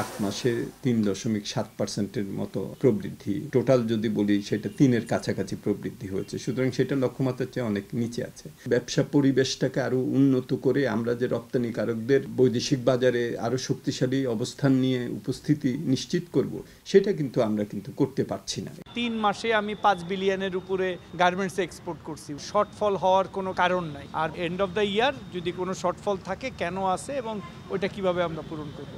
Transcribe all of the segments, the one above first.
8 মাসে 3.7% মতো প্রবৃদ্ধি, টোটাল যদি বলি সেটা 3-এর কাছাকাছি প্রবৃদ্ধি হয়েছে। সুতরাং সেটা লক্ষ্যমাত্রার চেয়ে অনেক নিচে আছে। ব্যবসা পরিবেশটাকে আরো উন্নত করে আমরা যে রপ্তানিকারকদের বৈদেশিক বাজারে আরো শক্তিশালী অবস্থান নিয়ে উপস্থিতি নিশ্চিত করব, সেটা কিন্তু আমরা করতে পারছি না। 3 মাসে আমি 5 বিলিয়নের উপরে গার্মেন্টস এক্সপোর্ট করছি। শর্টফল হওয়ার কোনো কারণ নাই। আর এন্ড অফ দ্য ইয়ার যদি কোনো শর্টফল থাকে কেন আছে এবং ওইটা কিভাবে আমরা পূরণ করব।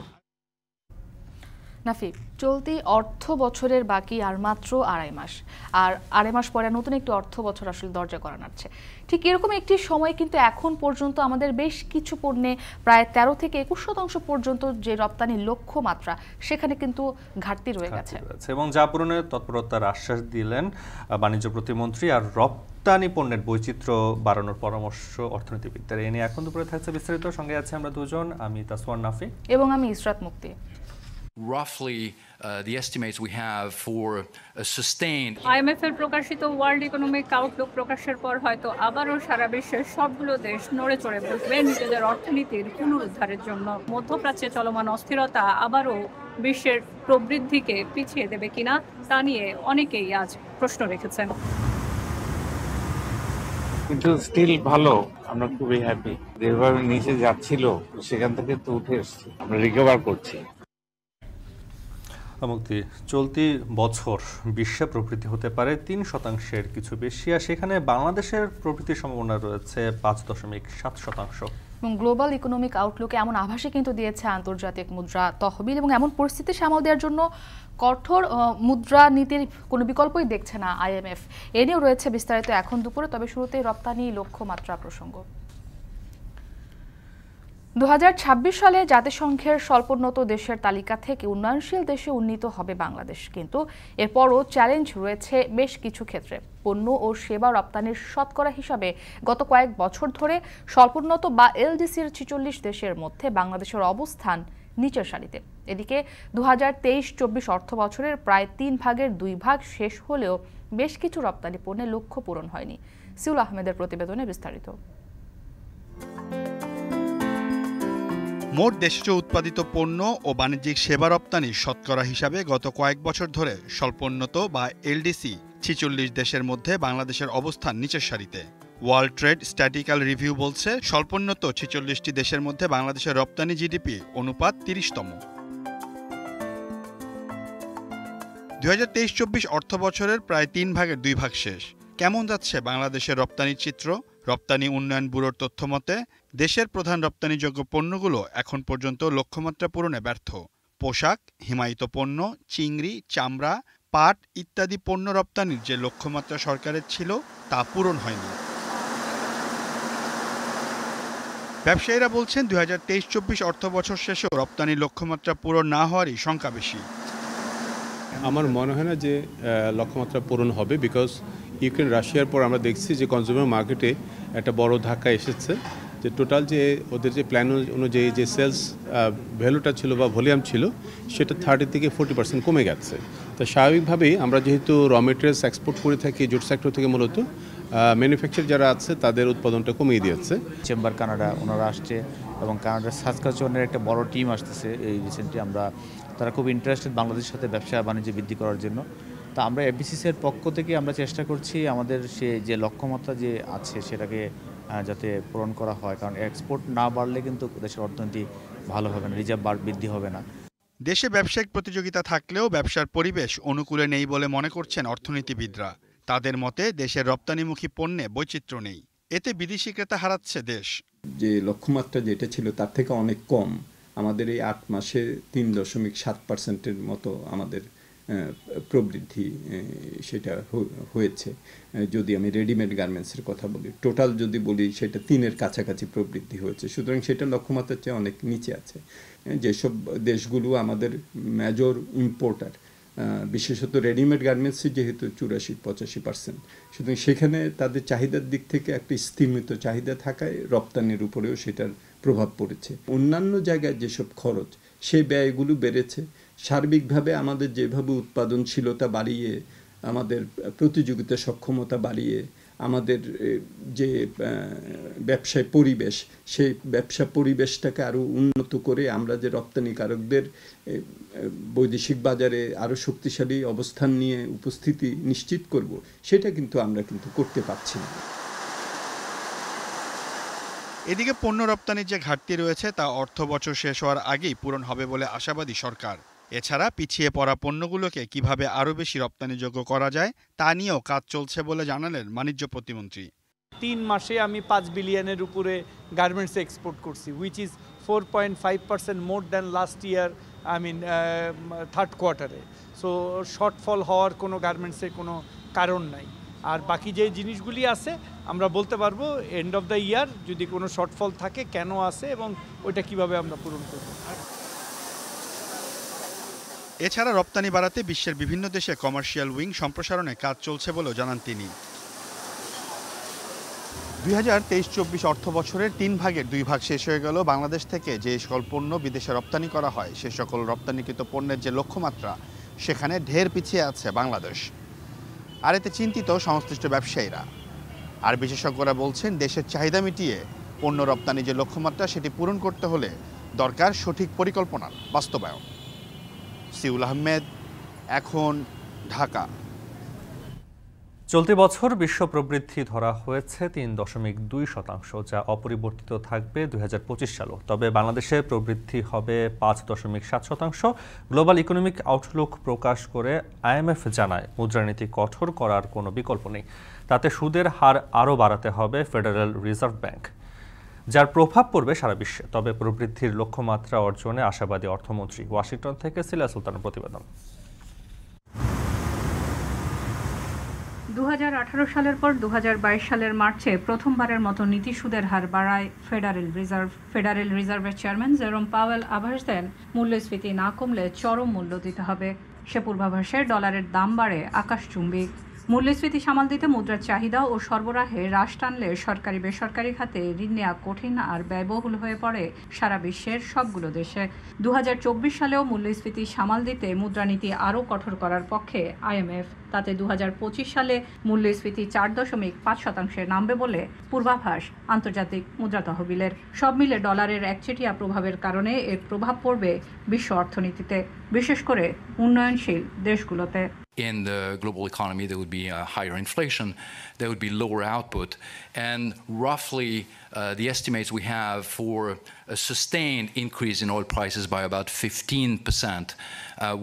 নাফি, চলতি অর্থ বছরের বাকি আর মাত্র 2.5 মাস, আর 2.5 মাস পরে নতুন একটি অর্থ বছর আসলে দরজা করা নাড়ছে। ঠিক এরকম একটি সময় কিন্তু এখন পর্যন্ত আমাদের বেশ কিছু পণ্যে প্রায় 13 থেকে 21% পর্যন্ত যে রপ্তানি লক্ষ্যমাত্রা, সেখানে কিন্তু ঘাটতি রয়ে গেছে এবং যা পূরণের তৎপরতার আশ্বাস দিলেন বাণিজ্য প্রতিমন্ত্রী। আর রপ্তানি পণ্যের বৈচিত্র্য বাড়ানোর পরামর্শ অর্থনীতিবিদদের। এ নিয়ে এখন দুপুরে থাকছে বিস্তারিত। সঙ্গে আছে আমরা দুজন, আমি তাসওয়ার নাফি এবং আমি ইসরাত মুক্তি। Roughly, the estimates we have for a sustained IMF এর প্রকাশিত ওয়ার্ল্ড ইকোনমিক আউটলুক প্রকাশের পর হয়তো আবারও সারা বিশ্বের সবগুলো দেশ নড়ে চড়ে বসবে নিজেদের অর্থনীতির পুনরুদ্ধারের জন্য। মধ্যপ্রাচ্যে চলমান অস্থিরতা আবারও বিশ্বের প্রবৃদ্ধিকে পিছিয়ে দেবে কিনা তা নিয়ে অনেকেই আজ প্রশ্ন রেখেছেন। কিন্তু স্টিল ভালো, আমরা খুবই হ্যাপি। যেভাবে নিচে যাচ্ছিল সেখান থেকে তো উঠে এসেছি, আমরা রিকভার করছি। মুক্তি, চলতি বছর বিশ্বে প্রবৃদ্ধি হতে পারে 3% কিছু বেশি, আর সেখানে বাংলাদেশের প্রবৃদ্ধির সম্ভাবনা রয়েছে 5.7%। এবং গ্লোবাল ইকোনমিক আউটলুকে এমন আভাসই কিন্তু দিয়েছে আন্তর্জাতিক মুদ্রা তহবিল, এবং এমন পরিস্থিতি সামাল দেওয়ার জন্য কঠোর মুদ্রা নীতির কোনো বিকল্পই দেখছে না IMF। এ নিয়েও রয়েছে বিস্তারিত এখন দুপুরে। তবে শুরুতেই রপ্তানি লক্ষ্যমাত্রা প্রসঙ্গ। 2026 সালে জাতিসংঘের স্বল্পোন্নত দেশের তালিকা থেকে উন্নয়নশীল দেশে উন্নীত হবে বাংলাদেশ, কিন্তু এরপরও চ্যালেঞ্জ রয়েছে বেশ কিছু ক্ষেত্রে। পণ্য ও সেবা রপ্তানির শতকরা হিসাবে গত কয়েক বছর ধরে স্বল্পোন্নত বা LDCর 46 দেশের মধ্যে বাংলাদেশের অবস্থান নিচের সারিতে। এদিকে 2023-24 অর্থ বছরের প্রায় 3 ভাগের 2 ভাগ শেষ হলেও বেশ কিছু রপ্তানি পণ্যের লক্ষ্য পূরণ হয়নি। সিউল আহমেদের প্রতিবেদনে বিস্তারিত। মোট দেশজ উৎপাদিত পণ্য ও বাণিজ্যিক সেবা রপ্তানির শতকরা হিসাবে গত কয়েক বছর ধরে স্বল্পোন্নত বা LDC 46 দেশের মধ্যে বাংলাদেশের অবস্থান নিচের সারিতে। ওয়ার্ল্ড ট্রেড স্ট্যাটিক্যাল রিভিউ বলছে, স্বল্পোন্নত 46টি দেশের মধ্যে বাংলাদেশের রপ্তানি GDP অনুপাত 30তম। 2023-24 অর্থ বছরের প্রায় 3 ভাগের 2 ভাগ শেষ। কেমন যাচ্ছে বাংলাদেশের রপ্তানির চিত্র? রপ্তানি উন্নয়ন ব্যুরোর তথ্য মতে, দেশের প্রধান রপ্তানিযোগ্য পণ্যগুলো এখন পর্যন্ত লক্ষ্যমাত্রা পূরণে ব্যর্থ। পোশাক, হিমায়িত পণ্য, চিংড়ি, চামড়া, পাট ইত্যাদি পণ্য রপ্তানির যে লক্ষ্যমাত্রা সরকারের ছিল তা পূরণ হয়নি। ব্যবসায়ীরা বলছেন, 2023-24 অর্থ বছর শেষেও রপ্তানি লক্ষ্যমাত্রা পূরণ না হওয়ারই শঙ্কা বেশি। আমার মনে হয় না যে লক্ষ্যমাত্রা পূরণ হবে, বিকজ ইউক্রেন রাশিয়ার পর আমরা দেখছি যে কনজিউমার মার্কেটে একটা বড় ধাক্কা এসেছে। যে টোটাল যে ওদের যে প্ল্যান অনুযায়ী যে সেলস ভ্যালুটা ছিল বা ভলিউম ছিল, সেটা 30 থেকে 40% কমে গেছে। তো স্বাভাবিকভাবেই আমরা যেহেতু র মেটেরিয়ালস এক্সপোর্ট করে থাকি জুট সেক্টর থেকে, মূলত ম্যানুফ্যাকচার যারা আছে তাদের উৎপাদনটা কমিয়ে দিয়েছে। চেম্বার কানাডা ওনারা আসছে এবং কানাডার সাসকাচুয়ানের একটা বড় টিম আসতেছে এই রিসেন্টলি। তারা খুব ইন্টারেস্টেড বাংলাদেশের সাথে ব্যবসা বাণিজ্য বৃদ্ধি করার জন্য। তা আমরা FBCCর পক্ষ থেকে আমরা চেষ্টা করছি আমাদের যে লক্ষ্যমাত্রা যে আছে সেটাকে যাতে পূরণ করা হয়, কারণ এক্সপোর্ট না বাড়লে কিন্তু দেশের অর্থনীতি ভালো হবে না, রিজার্ভ বৃদ্ধি হবে না। দেশে ব্যবসায়িক প্রতিযোগিতা থাকলেও ব্যবসার পরিবেশ অনুকূলে নেই বলে মনে করছেন অর্থনীতিবিদরা। তাদের মতে, দেশের রপ্তানিমুখী পণ্যে বৈচিত্র্য নেই, এতে বিদেশি ক্রেতা হারাচ্ছে দেশ। যে লক্ষ্যমাত্রা যেটা ছিল তার থেকে অনেক কম। আমাদের এই 8 মাসে 3.7%-এর মতো আমাদের প্রবৃদ্ধি সেটা হয়েছে। যদি আমি রেডিমেড গার্মেন্টসের কথা বলি, টোটাল যদি বলি সেটা 3-এর কাছাকাছি প্রবৃদ্ধি হয়েছে। সুতরাং সেটা লক্ষ্যমাত্রার চেয়ে অনেক নিচে আছে। যেসব দেশগুলো আমাদের মেজর ইম্পোর্টার, বিশেষত রেডিমেড গার্মেন্টসে যেহেতু 84-85%, সুতরাং সেখানে তাদের চাহিদার দিক থেকে একটা স্থিমিত চাহিদা থাকায় রপ্তানির উপরেও সেটার প্রভাব পড়েছে। অন্যান্য জায়গায় যেসব খরচ, সেই ব্যয়গুলো বেড়েছে। সার্বিকভাবে আমাদের যেভাবে উৎপাদনশীলতা বাড়িয়ে, আমাদের প্রতিযোগিতা সক্ষমতা বাড়িয়ে আমাদের যে ব্যবসায় পরিবেশ, সেই ব্যবসা পরিবেশটাকে আরও উন্নত করে আমরা যে রপ্তানিকারকদের বৈদেশিক বাজারে আরও শক্তিশালী অবস্থান নিয়ে উপস্থিতি নিশ্চিত করব, সেটা কিন্তু আমরা করতে পারছি না। এদিকে পণ্য রপ্তানির যে ঘাটতি রয়েছে তা অর্থ বছর শেষ হওয়ার আগেই পূরণ হবে বলে আশাবাদী সরকার। এছাড়া পিছিয়ে পড়া পণ্যগুলোকে কিভাবে আরও বেশি রপ্তানিযোগ্য করা যায় তা নিয়েও কাজ চলছে বলে জানালেন বাণিজ্য প্রতিমন্ত্রী। 3 মাসে আমি 5 বিলিয়নের উপরে গার্মেন্টস এক্সপোর্ট করছি, which is 4.5% more than last year, third কোয়ার্টারে। সো শর্টফল হওয়ার কোনো গার্মেন্টসের কোনো কারণ নাই। আর বাকি যে জিনিসগুলি আছে আমরা বলতে পারবো এন্ড অফ দ্য ইয়ার যদি কোনো শর্টফল থাকে কেন আছে এবং ওইটা কিভাবে আমরা পূরণ করব। এছাড়া রপ্তানি বাড়াতে বিশ্বের বিভিন্ন দেশে কমার্শিয়াল উইং সম্প্রসারণে কাজ চলছে বলেও জানান তিনি। 2023-24 অর্থ বছরের 3 ভাগের 2 ভাগ শেষ হয়ে গেল। বাংলাদেশ থেকে যে সকল পণ্য বিদেশে রপ্তানি করা হয় সে সকল রপ্তানিকৃত পণ্যের যে লক্ষ্যমাত্রা, সেখানে ঢের পিছিয়ে আছে বাংলাদেশ। আর এতে চিন্তিত সংশ্লিষ্ট ব্যবসায়ীরা। আর বিশেষজ্ঞরা বলছেন দেশের চাহিদা মিটিয়ে পণ্য রপ্তানি যে লক্ষ্যমাত্রা সেটি পূরণ করতে হলে দরকার সঠিক পরিকল্পনার বাস্তবায়ন। সিউল আহমেদ, এখন, ঢাকা। চলতি বছর বিশ্ব প্রবৃদ্ধি ধরা হয়েছে 3.2%, যা অপরিবর্তিত থাকবে 2025 সালেও। তবে বাংলাদেশের প্রবৃদ্ধি হবে 5.7%। গ্লোবাল ইকোনমিক আউটলুক প্রকাশ করে IMF জানায় মুদ্রানীতি কঠোর করার কোনো বিকল্প নেই। তাতে সুদের হার আরও বাড়াতে হবে ফেডারেল রিজার্ভ ব্যাংক, যার প্রভাব পড়বে সারা বিশ্বে। তবে প্রবৃদ্ধির লক্ষ্যমাত্রা অর্জনে আশাবাদী অর্থমন্ত্রী। ওয়াশিংটন থেকে সিলা সুলতানের প্রতিবেদন। 2018 সালের পর 2022 সালের মার্চে প্রথমবারের মতো নীতি সুদের হার বাড়ায় ফেডারেল রিজার্ভের চেয়ারম্যান জেরোম পাওয়েল আভাস দেন মূল্যস্ফীতি না কমলে চরম মূল্য দিতে হবে। সে পূর্বাভাসে ডলারের দাম বাড়ে আকাশচুম্বী। মূল্যস্ফীতি সামাল দিতে মুদ্রার চাহিদা ও সরবরাহে হ্রাস টানলে সরকারি বেসরকারি খাতে ঋণ নেওয়া কঠিন আর ব্যয়বহুল হয়ে পড়ে সারা বিশ্বের সবগুলো দেশে। 2024 সালেও মূল্যস্ফীতি সামাল দিতে মুদ্রানীতি আরও কঠোর করার পক্ষে IMF। তাতে 2025 সালে মূল্যস্ফীতি 4.5% নামবে বলে পূর্বাভাস আন্তর্জাতিক মুদ্রা তহবিলের। সব মিলে ডলারের একচেটিয়া প্রভাবের কারণে এর প্রভাব পড়বে বিশ্ব অর্থনীতিতে, বিশেষ করে উন্নয়নশীল দেশগুলোতে। In the global economy, there would be higher inflation, there would be lower output, and roughly the estimates we have for a sustained increase in oil prices by about 15%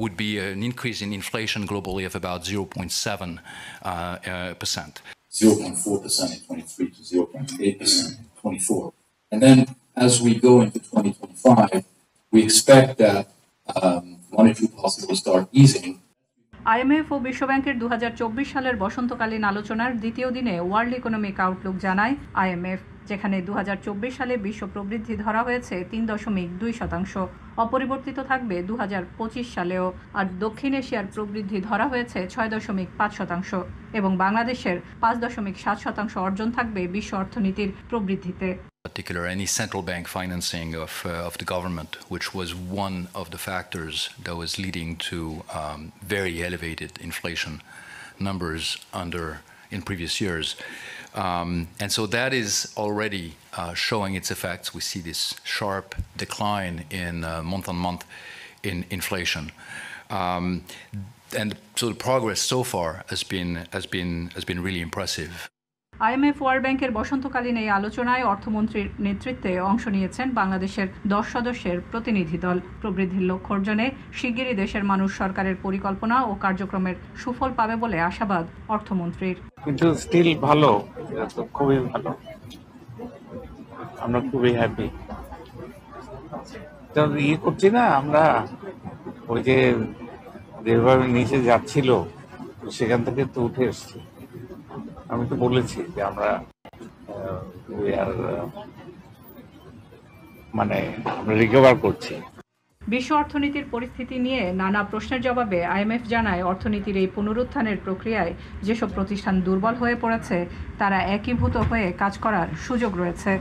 would be an increase in inflation globally of about 0.7%. 0.4% in 23 to 0.8% in 24. And then as we go into 2025, we expect that monetary policy will start easing. IMF ও বিশ্বব্যাংকের 2024 সালের বসন্তকালীন আলোচনার দ্বিতীয় দিনে world economic Outlook জানায় IMF, যেখানে 2024 সালে বিশ্ব প্রবৃদ্ধি ধরা হয়েছে 3.2%, অপরিবর্তিত থাকবে 2025 সালেও। আর দক্ষিণ এশিয়ার প্রবৃদ্ধি ধরা হয়েছে 6.5% এবং বাংলাদেশের 5.7% অর্জন থাকবে বিশ্ব অর্থনীতির প্রবৃদ্ধিতে। Particular any central bank financing of the government, which was one of the factors that was leading to very elevated inflation numbers in previous years. And so that is already showing its effects. We see this sharp decline in month on month in inflation. And so the progress so far has been really impressive. IMF world ব্যাংকের বসন্তকালীন এই আলোচনায় অর্থমন্ত্রীর নেতৃত্বে অংশ নিয়েছেন বাংলাদেশের 10 সদস্যের প্রতিনিধি দল। প্রবৃদ্ধির লক্ষ্য অর্জনে শিগগিরই দেশের মানুষ সরকারের পরিকল্পনা ও কার্যক্রমের সুফল পাবে বলে আশাবাদ অর্থমন্ত্রীর। কিন্তু স্টিল ভালো, খুবই ভালো, আমরা খুবই হ্যাপি। করছি না আমরা, ওই যে যেভাবে নিচে যাচ্ছিল সেখান থেকে তো উঠে এসছি। আমি তো বলেছি যে আমরা রিকভার করছি। বিশ্ব অর্থনীতির পরিস্থিতি নিয়ে নানা প্রশ্নের জবাবে IMF জানায় অর্থনীতির এই পুনরুত্থানের প্রক্রিয়ায় যেসব প্রতিষ্ঠান দুর্বল হয়ে পড়েছে তারা একীভূত হয়ে কাজ করার সুযোগ রয়েছে।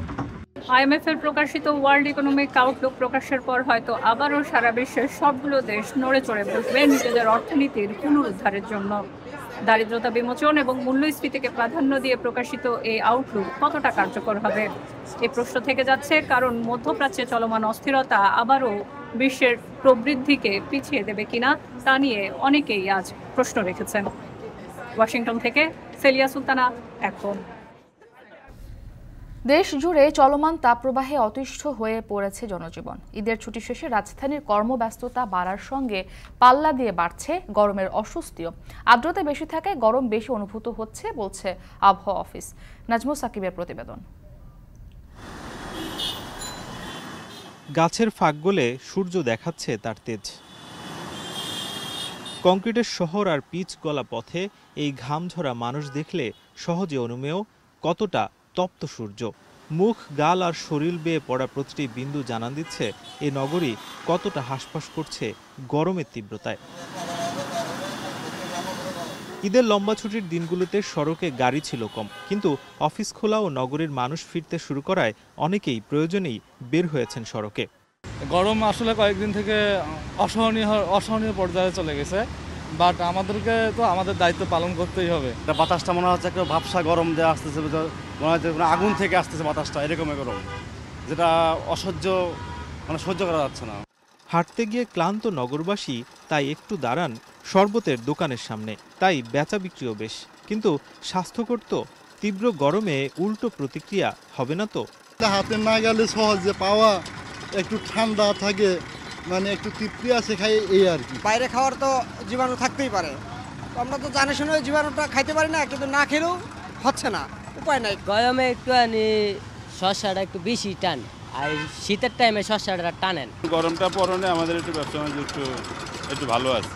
IMF এর প্রকাশিত ওয়ার্ল্ড ইকোনমিক আউটলুক প্রকাশের পর হয়তো আবারও সারা বিশ্বের সবগুলো দেশ নড়ে চড়ে বসবে নিজেদের অর্থনীতির পুনরুদ্ধারের জন্য। দারিদ্রতা বিমোচন এবং মূল্যস্ফীতিকে প্রাধান্য দিয়ে প্রকাশিত এই আউটলুক কতটা কার্যকর হবে এই প্রশ্ন থেকে যাচ্ছে, কারণ মধ্যপ্রাচ্যে চলমান অস্থিরতা আবারও বিশ্বের প্রবৃদ্ধিকে পিছিয়ে দেবে কিনা তা নিয়ে অনেকেই আজ প্রশ্ন রেখেছেন। ওয়াশিংটন থেকে সেলিয়া সুলতানা, এখন। দেশ জুড়ে চলমান তাপপ্রবাহে অতিষ্ঠ হয়ে পড়েছে জনজীবন। ঈদের ছুটি শেষে রাজধানীর কর্মব্যস্ততা বাড়ার সঙ্গে পাল্লা দিয়ে বাড়ছে গরমের অস্বস্তিও। আর্দ্রতা বেশি থাকায় গরম বেশি অনুভূত হচ্ছে বলছে আবহাওয়া অফিস। নাজমুল সাকিবের প্রতিবেদন। গাছের ফাঁক গলে সূর্য দেখাচ্ছে তার তেজ। কংক্রিটের শহর আর পিচ গলা পথে এই ঘামঝরা মানুষ দেখলে সহজে অনুমেয় কতটা তপ্ত সূর্য। মুখ, গাল আর শরীর বেয়ে পড়া প্রতিটি বিন্দু জানান দিচ্ছে এই নগরী কতটা হাঁসফাঁস করছে গরমের তীব্রতায়। ঈদের লম্বা ছুটির দিনগুলোতে সড়কে গাড়ি ছিল কম, কিন্তু অফিস খোলা ও নগরীর মানুষ ফিরতে শুরু করায় অনেকেই প্রয়োজনেই বের হয়েছেন সড়কে। গরম আসলে কয়েকদিন থেকে অসহনীয় পর্যায়ে চলে গেছে, বাট আমাদেরকে তো আমাদের দায়িত্ব পালন করতেই হবে। বাতাসটা মনে হচ্ছে একটা ভাবসা গরম দেওয়া আসতেছে, মনে হচ্ছে আগুন থেকে আসতেছে বাতাসটা, এরকম গরম যেটা অসহ্য, সহ্য করা যাচ্ছে না। হাঁটতে গিয়ে ক্লান্ত নগরবাসী তাই একটু দাঁড়ান শরবতের দোকানের সামনে, তাই বেচা বিক্রিও বেশ। কিন্তু স্বাস্থ্যকর তো তীব্র গরমে উল্টো প্রতিক্রিয়া হবে না তো? হাতে না গেলে সহজে পাওয়া, একটু ঠান্ডা থাকে, একটু তৃপ্তি আছে খাই, এই আর কি। বাইরে খাওয়ার তো জীবাণু থাকতেই পারে, আমরা তো জানে শুনে জীবাণুটা খাইতে পারি না, কিন্তু না খেলেও হচ্ছে না, উপায় নাই। গরমে একটু শসাটা একটু বেশি টান, আর শীতের টাইমে শসাটা টানেন। গরমটা পরনে আমাদের একটু ব্যবসা বাণিজ্য একটু ভালো আছে।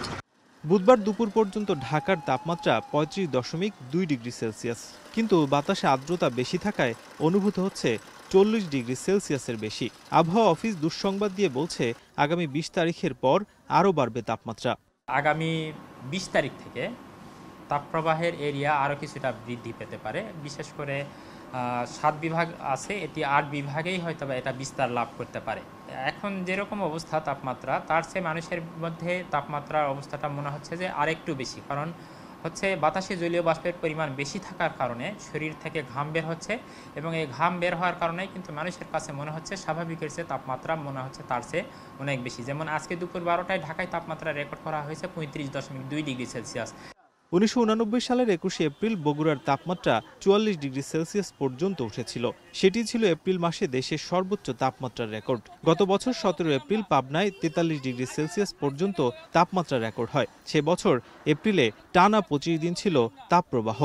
বুধবার দুপুর পর্যন্ত ঢাকার তাপমাত্রা 35.2 ডিগ্রি সেলসিয়াস, কিন্তু বাতাসে আর্দ্রতা বেশি থাকায় অনুভূত হচ্ছে 40 ডিগ্রি সেলসিয়াসের বেশি। আবহাওয়া অফিস দুঃসংবাদ দিয়ে বলছে আগামী 20 তারিখের পর আরও বাড়বে তাপমাত্রা। আগামী 20 তারিখ থেকে তাপপ্রবাহের এরিয়া আরও কিছুটা বৃদ্ধি পেতে পারে। বিশেষ করে 7 বিভাগ আছে, এটি 8 বিভাগেই হয়তো এটা বিস্তার লাভ করতে পারে। এখন যেরকম অবস্থা তাপমাত্রা, তার চেয়ে মানুষের মধ্যে তাপমাত্রার অবস্থাটা মনে হচ্ছে যে আরেকটু বেশি, কারণ হচ্ছে বাতাসে জলীয় বাষ্পের পরিমাণ বেশি থাকার কারণে শরীর থেকে ঘাম বের হচ্ছে, এবং এই ঘাম বের হওয়ার কারণেই কিন্তু মানুষের কাছে মনে হচ্ছে স্বাভাবিকের চেয়ে তাপমাত্রা মনে হচ্ছে তার চেয়ে অনেক বেশি। যেমন আজকে দুপুর 12টায় ঢাকায় তাপমাত্রা রেকর্ড করা হয়েছে 35.2 ডিগ্রি সেলসিয়াস। 1989 সালের 21শে এপ্রিল বগুড়ার তাপমাত্রা 44 ডিগ্রি সেলসিয়াস পর্যন্ত উঠেছিল। সেটি ছিল এপ্রিল মাসে দেশের সর্বোচ্চ তাপমাত্রার রেকর্ড। গত বছর 17 এপ্রিল পাবনায় 43 ডিগ্রি সেলসিয়াস পর্যন্ত তাপমাত্রা রেকর্ড হয়। সে বছর এপ্রিলে টানা 25 দিন ছিল তাপপ্রবাহ।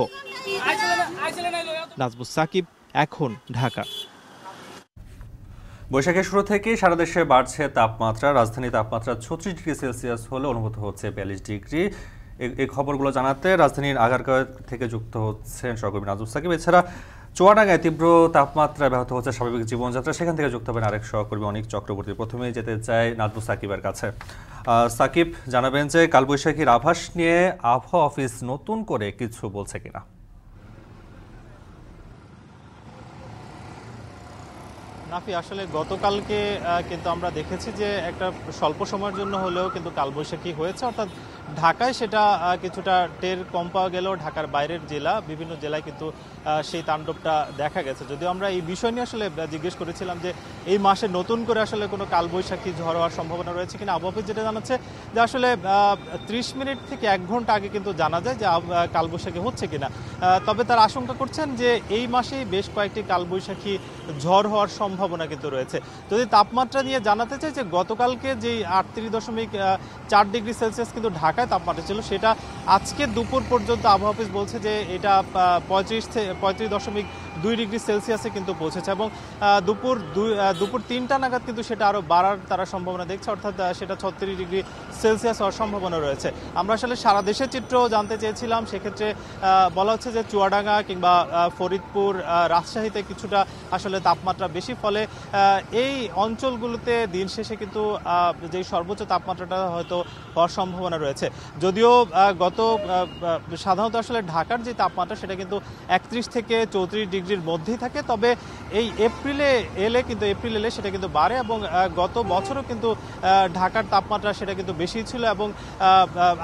নাজমুল সাকিব, এখন, ঢাকা। বৈশাখের শুরু থেকেই সারা দেশে বাড়ছে তাপমাত্রা। রাজধানী তাপমাত্রা 36 ডিগ্রি সেলসিয়াস হলে অনুভূত হচ্ছে 42 ডিগ্রি। এই খবরগুলো জানাতে রাজধানীর আগারগাঁও থেকে যুক্ত হচ্ছেন সহকর্মী নাজমুল সাকিব। এছাড়া চুয়াডাঙ্গায় তীব্র তাপমাত্রায় ব্যাহত হচ্ছে স্বাভাবিক জীবনযাত্রা, সেখান থেকে যুক্ত হবেন আরেক সহকর্মী অনিক চক্রবর্তী। প্রথমেই যেতে চাই নাজমুল সাকিবের কাছে। সাকিব, জানাবেন যে কালবৈশাখীর আভাস নিয়ে আবহাওয়া অফিস নতুন করে কিছু বলছে কিনা? নাফি, আসলে গতকালকে কিন্তু আমরা দেখেছি যে একটা স্বল্প সময়ের জন্য হলেও কিন্তু কালবৈশাখী হয়েছে, অর্থাৎ ঢাকায় সেটা কিছুটা টের কম পাওয়া গেলেও ঢাকার বাইরের জেলা, বিভিন্ন জেলায় কিন্তু সেই তাণ্ডবটা দেখা গেছে। যদিও আমরা এই বিষয় নিয়ে আসলে জিজ্ঞেস করেছিলাম যে এই মাসে নতুন করে আসলে কোনো কালবৈশাখী ঝড় হওয়ার সম্ভাবনা রয়েছে কিনা। আবহাওয়া অফিস যেটা জানাচ্ছে যে আসলে 30 মিনিট থেকে 1 ঘন্টা আগে কিন্তু জানা যায় যে কালবৈশাখী হচ্ছে কিনা। তবে তারা আশঙ্কা করছেন যে এই মাসেই বেশ কয়েকটি কালবৈশাখী ঝড় হওয়ার সম্ভাবনা কিন্তু রয়েছে। যদি তাপমাত্রা নিয়ে জানাতে চাই যে গতকালকে যেই 38.4 ডিগ্রি সেলসিয়াস কিন্তু ঢাকায় তাপমাত্রা ছিল, সেটা আজকে দুপুর পর্যন্ত আবহাওয়া অফিস বলছে যে এটা 35.2 ডিগ্রি সেলসিয়াসে কিন্তু পৌঁছেছে, এবং দুপুর 3টা নাগাদ কিন্তু সেটা আরও বাড়ার তারা সম্ভাবনা দেখছে, অর্থাৎ সেটা 36 ডিগ্রি সেলসিয়াস হওয়ার সম্ভাবনা রয়েছে। আমরা আসলে সারা দেশের চিত্র জানতে চেয়েছিলাম, সেক্ষেত্রে বলা হচ্ছে যে চুয়াডাঙ্গা কিংবা ফরিদপুর, রাজশাহীতে কিছুটা আসলে তাপমাত্রা বেশি, ফলে এই অঞ্চলগুলোতে দিন শেষে কিন্তু যেই সর্বোচ্চ তাপমাত্রাটা হয়তো হওয়ার সম্ভাবনা রয়েছে। যদিও সাধারণত আসলে ঢাকার যে তাপমাত্রা সেটা কিন্তু 31 থেকে 34 ডিগ্রি ডিগ্রির মধ্যেই থাকে। তবে এই এপ্রিলে এলে সেটা কিন্তু বাড়ে এবং গত বছরও কিন্তু ঢাকার তাপমাত্রা সেটা কিন্তু বেশি ছিল এবং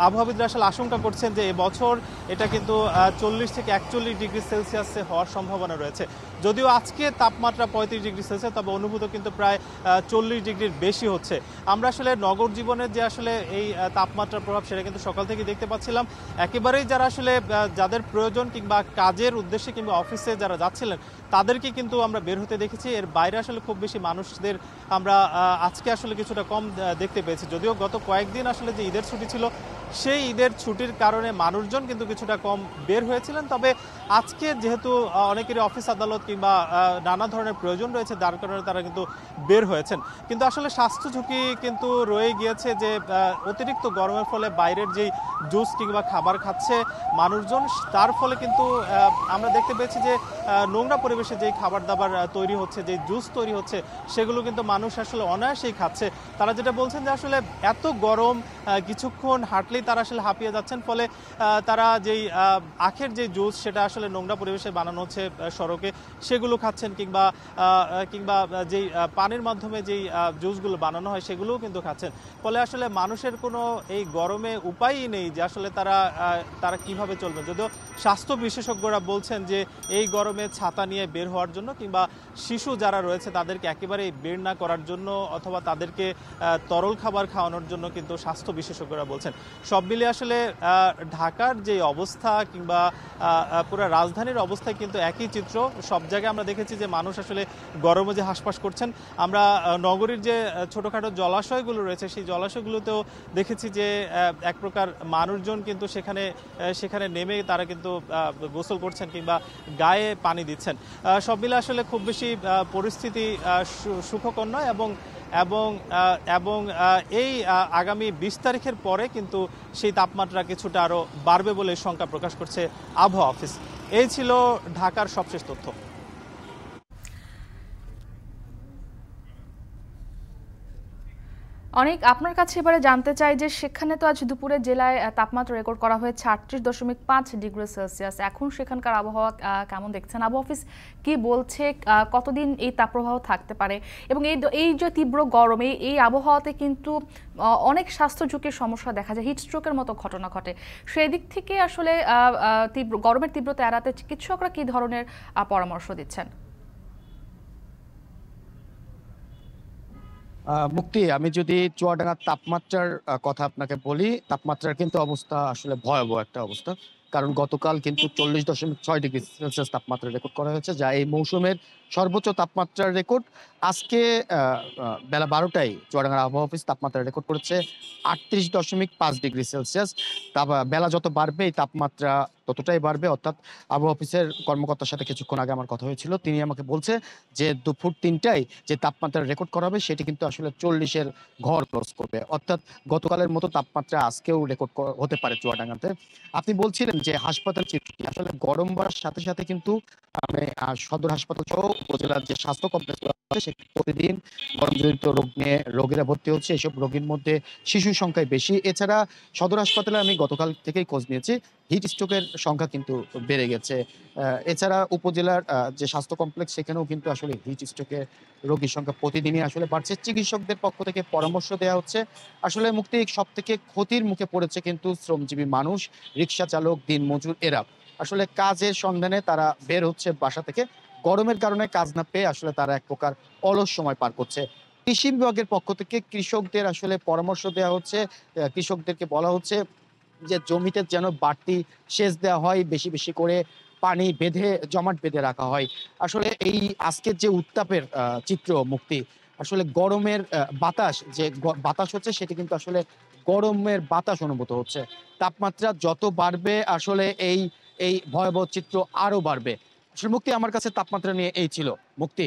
আবহাওয়াবিদরা আসলে আশঙ্কা করছেন যে এবছর এটা কিন্তু 40 থেকে 41 ডিগ্রি সেলসিয়াসে হওয়ার সম্ভাবনা রয়েছে। যদিও আজকে তাপমাত্রা 35 ডিগ্রি সেলসিয়াস, তবে অনুভূত কিন্তু প্রায় 40 ডিগ্রির বেশি হচ্ছে। আমরা আসলে নগর জীবনের যে আসলে এই তাপমাত্রার প্রভাব সেটা কিন্তু সকাল থেকে দেখতে পাচ্ছিলাম। একেবারেই যারা আসলে যাদের প্রয়োজন কিংবা কাজের উদ্দেশ্যে কিংবা অফিসে যারা যাচ্ছিলেন তাদেরকে কিন্তু আমরা বের হতে দেখেছি। এর বাইরে আসলে খুব বেশি মানুষদের আমরা আজকে আসলে কিছুটা কম দেখতে পেয়েছি। যদিও গত কয়েকদিন আসলে যে ঈদের ছুটি ছিল সেই ঈদের ছুটির কারণে মানুষজন কিন্তু কিছুটা কম বের হয়েছিলেন। তবে আজকে যেহেতু অনেকেরই অফিস আদালত কিংবা নানা ধরনের প্রয়োজন রয়েছে, যার কারণে তারা কিন্তু বের হয়েছেন। কিন্তু আসলে স্বাস্থ্য ঝুঁকি কিন্তু রয়ে গিয়েছে যে অতিরিক্ত গরমের ফলে বাইরের যেই জুস কিংবা খাবার খাচ্ছে মানুষজন, তার ফলে কিন্তু আমরা দেখতে পেয়েছি যে নোংরা পরিবেশে যেই খাবার দাবার তৈরি হচ্ছে, যেই জুস তৈরি হচ্ছে, সেগুলো কিন্তু মানুষ আসলে অনায়াসেই খাচ্ছে। তারা যেটা বলছেন যে আসলে এত গরম, কিছুক্ষণ হাঁটলেই তারা আসলে হাঁপিয়ে যাচ্ছেন, ফলে তারা যেই আখের যে জুস সেটা আসলে নোংরা পরিবেশে বানানো হচ্ছে সড়কে, সেগুলো খাচ্ছেন কিংবা যেই পানির মাধ্যমে যেই জুসগুলো বানানো হয় সেগুলোও কিন্তু খাচ্ছেন। ফলে আসলে মানুষের কোনো এই গরমে উপায়ই নেই যে আসলে তারা কিভাবে চলবেন। যদিও স্বাস্থ্য বিশেষজ্ঞরা বলছেন যে এই গরমে ছাতা নিয়ে বের হওয়ার জন্য কিংবা শিশু যারা রয়েছে তাদেরকে একেবারেই বের না করার জন্য অথবা তাদেরকে তরল খাবার খাওয়ানোর জন্য কিন্তু স্বাস্থ্য বিশেষজ্ঞরা বলছেন। সব মিলিয়ে আসলে ঢাকার যে অবস্থা কিংবা পুরো রাজধানীর অবস্থায় কিন্তু একই চিত্র। সব জায়গায় আমরা দেখেছি যে মানুষ আসলে গরমে যে হাঁসফাঁস করছেন। আমরা নগরীর যে ছোটোখাটো জলাশয়গুলো রয়েছে সেই জলাশয়গুলোতেও দেখেছি যে এক প্রকার মানুষজন কিন্তু সেখানে নেমে তারা কিন্তু গোসল করছেন কিংবা গায়ে পানি দিচ্ছেন। সব মিলে আসলে খুব বেশি পরিস্থিতি সুখকর নয় এবং এই আগামী 20 তারিখের পরে কিন্তু সেই তাপমাত্রা কিছুটা আরও বাড়বে বলে শঙ্কা প্রকাশ করছে আবহাওয়া অফিস। এই ছিল ঢাকার সবশেষ তথ্য। অনেক আপনার কাছে এবারে জানতে চাই যে সেখানে তো আজ দুপুরে জেলায় তাপমাত্রা রেকর্ড করা হয়েছে 38.5 ডিগ্রি সেলসিয়াস। এখন সেখানকার আবহাওয়া কেমন দেখছেন? আবহাওয়া অফিস কি বলছে, কতদিন এই তাপপ্রবাহ থাকতে পারে? এবং এই যে তীব্র গরম, এই আবহাওয়াতে কিন্তু অনেক স্বাস্থ্য ঝুঁকির সমস্যা দেখা যায়, হিট স্ট্রোকের মতো ঘটনা ঘটে। সেই দিক থেকে আসলে গরমের তীব্রতা এড়াতে চিকিৎসকরা কি ধরনের পরামর্শ দিচ্ছেন? মুক্তি, আমি যদি চুয়াডাঙ্গার তাপমাত্রার কথা আপনাকে বলি, তাপমাত্রার কিন্তু অবস্থা আসলে ভয়াবহ একটা অবস্থা। কারণ গতকাল কিন্তু 40.6 ডিগ্রি সেলসিয়াস তাপমাত্রা রেকর্ড করা হয়েছে, যা এই মৌসুমের সর্বোচ্চ তাপমাত্রার রেকর্ড। আজকে বেলা 12টায় চুয়াডাঙ্গার আবহাওয়া অফিস তাপমাত্রা রেকর্ড করেছে 38.5 ডিগ্রি সেলসিয়াস। বেলা যত বাড়বে এই তাপমাত্রা ততটাই বাড়বে। অর্থাৎ আবহাওয়া অফিসের কর্মকর্তার সাথে কিছুক্ষণ আগে আমার কথা হয়েছিল, তিনি আমাকে বলছে যে দুপুর 3টায় যে তাপমাত্রা রেকর্ড করা হবে সেটি কিন্তু আসলে 40-এর ঘর ক্রস করবে। অর্থাৎ গতকালের মতো তাপমাত্রা আজকেও রেকর্ড হতে পারে চুয়াডাঙ্গাতে। আপনি বলছিলেন যে হাসপাতাল চিত্র, আসলে গরম বাড়ার সাথে সাথে কিন্তু সদর হাসপাতাল সহ উপজেলার যে স্বাস্থ্য কমপ্লেক্স আছে সেখানে প্রতিদিন গরমজনিত রোগ নিয়ে রোগীরা ভর্তি হচ্ছে। এসব রোগীর মধ্যে শিশুর সংখ্যাই বেশি। এছাড়া সদর হাসপাতালে আমি গতকাল থেকেই খোঁজ নিয়েছি, হিট স্ট্রোকের সংখ্যা কিন্তু বেড়ে গেছে। এছাড়া উপজেলার যে স্বাস্থ্য কমপ্লেক্স সেখানেও কিন্তু আসলে হিট স্ট্রোকের রোগীর সংখ্যা প্রতিদিনই আসলে বাড়ছে। চিকিৎসকদের পক্ষ থেকে পরামর্শ দেওয়া হচ্ছে। আসলে মুক্তি, সব থেকে ক্ষতির মুখে পড়েছে কিন্তু শ্রমজীবী মানুষ, রিক্সা চালক, দিনমজুর, এরা আসলে কাজের সন্ধানে তারা বের হচ্ছে বাসা থেকে। গরমের কারণে কাজ না পেয়ে আসলে তারা এক প্রকার অলস সময় পার করছে। কৃষি বিভাগের পক্ষ থেকে কৃষকদের আসলে পরামর্শ দেওয়া হচ্ছে, কৃষকদেরকে বলা হচ্ছে যে জমিতে যেন বাড়তি সেচ দেওয়া হয়, বেশি বেশি করে পানি জমাট বেঁধে রাখা হয়। আসলে এই আজকের যে উত্তাপের চিত্র মুক্তি, আসলে গরমের বাতাস হচ্ছে সেটি কিন্তু আসলে গরমের বাতাস অনুভূত হচ্ছে। তাপমাত্রা যত বাড়বে আসলে এই ভয়াবহ চিত্র আরো বাড়বে। আসলে মুক্তি, আমার কাছে তাপমাত্রা নিয়ে এই ছিল। মুক্তি।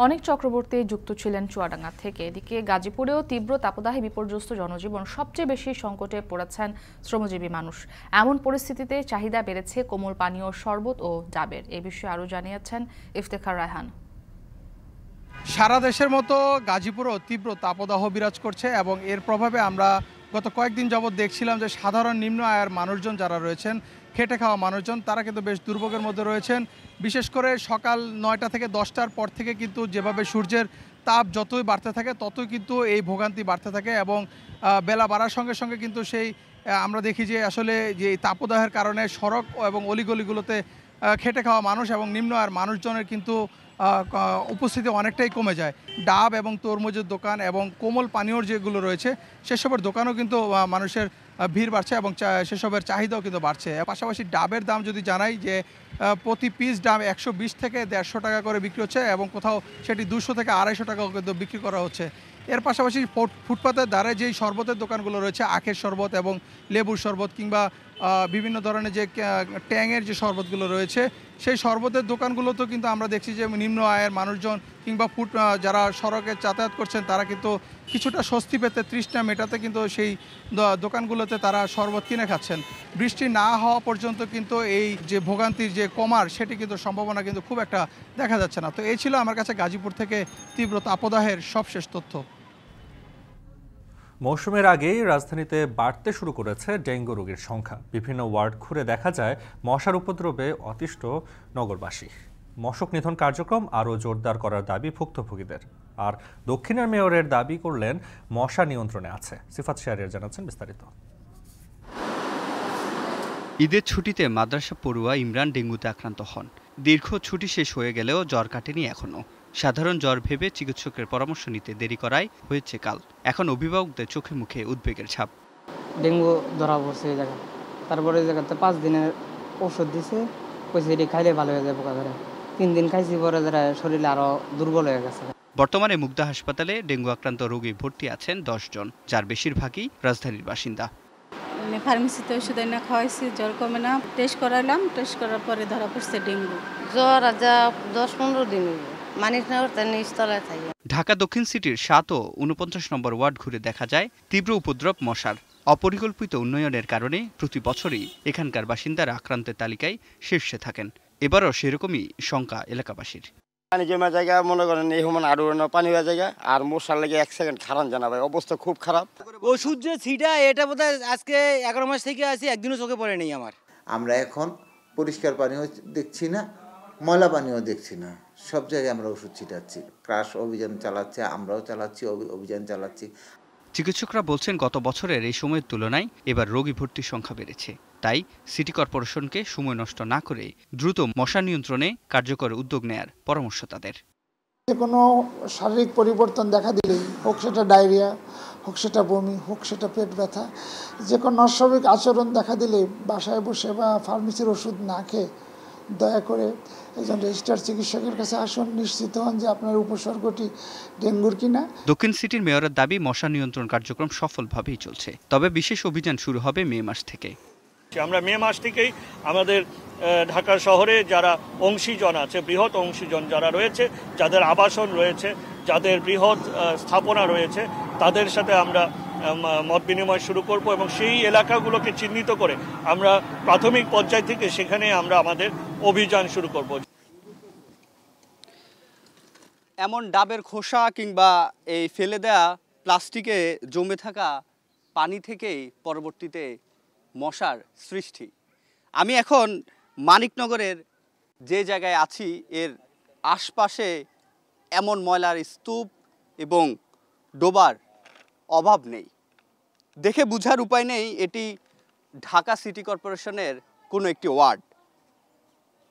অনেক চক্রবর্তী যুক্ত ছিলেন চুয়াডাঙ্গা থেকে। এদিকে গাজীপুরেও তীব্র তাপদাহে বিপর্যস্ত জনজীবন, সবচেয়ে বেশি সংকটে পড়েছেন শ্রমজীবী মানুষ। এমন পরিস্থিতিতে চাহিদা বেড়েছে কোমল পানীয়, শরবত ও ডাবের। এ বিষয়ে আরও জানিয়েছেন ইফতেখার রায়হান। সারা দেশের মতো গাজীপুরেও তীব্র তাপদাহ বিরাজ করছে এবং এর প্রভাবে আমরা গত কয়েকদিন যাবৎ দেখছিলাম যে সাধারণ নিম্ন আয়ের মানুষজন যারা রয়েছেন খেটে খাওয়া মানুষজন তারা কিন্তু বেশ দুর্ভোগের মধ্যে রয়েছেন। বিশেষ করে সকাল 9টা থেকে 10টার পর থেকে কিন্তু যেভাবে সূর্যের তাপ যতই বাড়তে থাকে ততই কিন্তু এই ভোগান্তি বাড়তে থাকে এবং বেলা বাড়ার সঙ্গে সঙ্গে কিন্তু সেই আমরা দেখি যে আসলে যে তাপদাহের কারণে সড়ক এবং অলিগলিগুলোতে খেটে খাওয়া মানুষ এবং নিম্ন আয়ের মানুষজনের কিন্তু উপস্থিতি অনেকটাই কমে যায়। ডাব এবং তরমুজের দোকান এবং কোমল পানীয়র যেগুলো রয়েছে সেসবের দোকানও কিন্তু মানুষের ভিড় বাড়ছে এবং সেসবের চাহিদাও কিন্তু বাড়ছে। পাশাপাশি ডাবের দাম যদি জানাই যে প্রতি পিস ডাব 120 থেকে 150 টাকা করে বিক্রি হচ্ছে এবং কোথাও সেটি 200 থেকে 250 টাকাও কিন্তু বিক্রি করা হচ্ছে। এর পাশাপাশি ফুটপাতের ধারে যেই শরবতের দোকানগুলো রয়েছে, আখের শরবত এবং লেবুর শরবত কিংবা বিভিন্ন ধরনের যে ট্যাংয়ের যে শরবতগুলো রয়েছে সেই শরবতের দোকানগুলোতেও কিন্তু আমরা দেখছি যে নিম্ন আয়ের মানুষজন কিংবা যারা সড়কে যাতায়াত করছেন তারা কিন্তু কিছুটা স্বস্তি পেতে তৃষ্ণা মেটাতে কিন্তু সেই দোকানগুলোতে তারা শরবত কিনে খাচ্ছেন। বৃষ্টি না হওয়া পর্যন্ত কিন্তু এই যে ভোগান্তির যে কমার সেটি কিন্তু সম্ভাবনা কিন্তু খুব একটা দেখা যাচ্ছে না। তো এই ছিল আমার কাছে গাজীপুর থেকে তীব্র তাপদাহের সবশেষ তথ্য। মৌসুমের আগেই রাজধানীতে বাড়তে শুরু করেছে ডেঙ্গু রোগীর সংখ্যা। বিভিন্ন ওয়ার্ড ঘুরে দেখা যায় মশার উপদ্রবে অতিষ্ঠ নগরবাসী। মশক নিধন কার্যক্রম আরও জোরদার করার দাবি ভুক্তভোগীদের। আর দক্ষিণের মেয়রের দাবি করলেন মশা নিয়ন্ত্রণে আছে। সিফাত শাহরিয়ার জানাচ্ছেন বিস্তারিত। ঈদের ছুটিতে মাদ্রাসা পড়ুয়া ইমরান ডেঙ্গুতে আক্রান্ত হন। দীর্ঘ ছুটি শেষ হয়ে গেলেও জ্বর কাটেনি এখনও। সাধারণ জ্বর ভেবে চিকিৎসকের পরামর্শ নিতে দেরি করায় হয়েছে কাল। এখন অভিভাবকদের চোখে মুখে উদ্বেগের ছাপ। ডেঙ্গু ধরা পড়ছে এই জায়গায়, তারপরে এই জায়গাতে 5 দিনের ওষুধ দিছে, কইছে এটি খাইলে ভালো হয়ে যাবে। পোকা ধরে 3 দিন খাইছি, পরে যারা শরীরে আরো দুর্বল হয়ে গেছে। বর্তমানে মুগদা হাসপাতালে ডেঙ্গু আক্রান্ত রোগী ভর্তি আছেন 10 জন, যার বেশিরভাগই রাজধানীর বাসিন্দা। ফার্মেসিতে ওষুধ এনে খাওয়াইছি, জ্বর কমে না। টেস্ট করালাম, টেস্ট করার পরে ধরা পড়ছে ডেঙ্গু। জ্বর যা 10-15 দিন নিচতলায় থাকে। ঢাকা দক্ষিণ সিটির 7 ও 49 নম্বর ওয়ার্ড ঘুরে দেখা যায় তীব্র উপদ্রব মশার। অপরিকল্পিত উন্নয়নের কারণে প্রতি বছরই এখানকার বাসিন্দারা আক্রান্তের তালিকায় শীর্ষে থাকেন। এবারও সেরকমই শঙ্কা এলাকাবাসীর। পানি জমা জায়গা মনে করেন এই সমান আরো পানি হয়ে জায়গা আর মশার লেগে 1 সেকেন্ড খারাপ জানা ভাই, অবস্থা খুব খারাপ। ওষুধ যে ছিটা এটা বোধহয় আজকে 11 মাস থেকে আছি, একদিনও চোখে পড়ে নেই আমার। আমরা এখন পরিষ্কার পানিও দেখছি না, ময়লা পানিও দেখছি না, সব জায়গায় আমরা ওষুধ ছিটাচ্ছি। ক্রাশ অভিযান চালাচ্ছে, আমরাও চালাচ্ছি, অভিযান চালাচ্ছি। চিকিৎসকরা বলছেন গত বছরের এই সময়ের তুলনায় এবার রোগী ভর্তির সংখ্যা বেড়েছে। তাই সিটি কর্পোরেশনকে সময় নষ্ট না করে দ্রুত মশা নিয়ন্ত্রণে কার্যকর উদ্যোগ নেয়ার পরামর্শ তাদের। যে কোনো শারীরিক পরিবর্তন দেখা দিলেই, হোক সেটা ডায়রিয়া, হোক সেটা বমি, হোক সেটা পেট ব্যথা, যে কোনো অস্বাভাবিক আচরণ দেখা দিলে বাসায় বসে বা ফার্মেসির ওষুধ না খেয়ে দয়া করে একজন রেজিস্টার্ড চিকিৎসকের কাছে আসুন, নিশ্চিত হন যে আপনার উপসর্গটি ডেঙ্গুর কিনা। দক্ষিণ সিটির মেয়রের দাবি মশা নিয়ন্ত্রণ কার্যক্রম সফলভাবেই চলছে, তবে বিশেষ অভিযান শুরু হবে মে মাস থেকে। আমরা মে মাস থেকেই আমাদের ঢাকা শহরে যারা অংশীজন আছে, বৃহৎ অংশীজন যারা রয়েছে, যাদের আবাসন রয়েছে, যাদের বৃহৎ স্থাপনা রয়েছে, তাদের সাথে আমরা মত বিনিময় শুরু করব এবং সেই এলাকাগুলোকে চিহ্নিত করে আমরা প্রাথমিক পর্যায় থেকে সেখানে আমরা আমাদের অভিযান শুরু করব। এমন ডাবের খোসা কিংবা এই ফেলে দেয়া প্লাস্টিকে জমে থাকা পানি থেকেই পরবর্তীতে মশার সৃষ্টি। আমি এখন মানিকনগরের যে জায়গায় আছি এর আশপাশে এমন ময়লার স্তূপ এবং ডোবার অভাব নেই। দেখে বুঝার উপায় নেই এটি ঢাকা সিটি কর্পোরেশনের কোনো একটি ওয়ার্ড।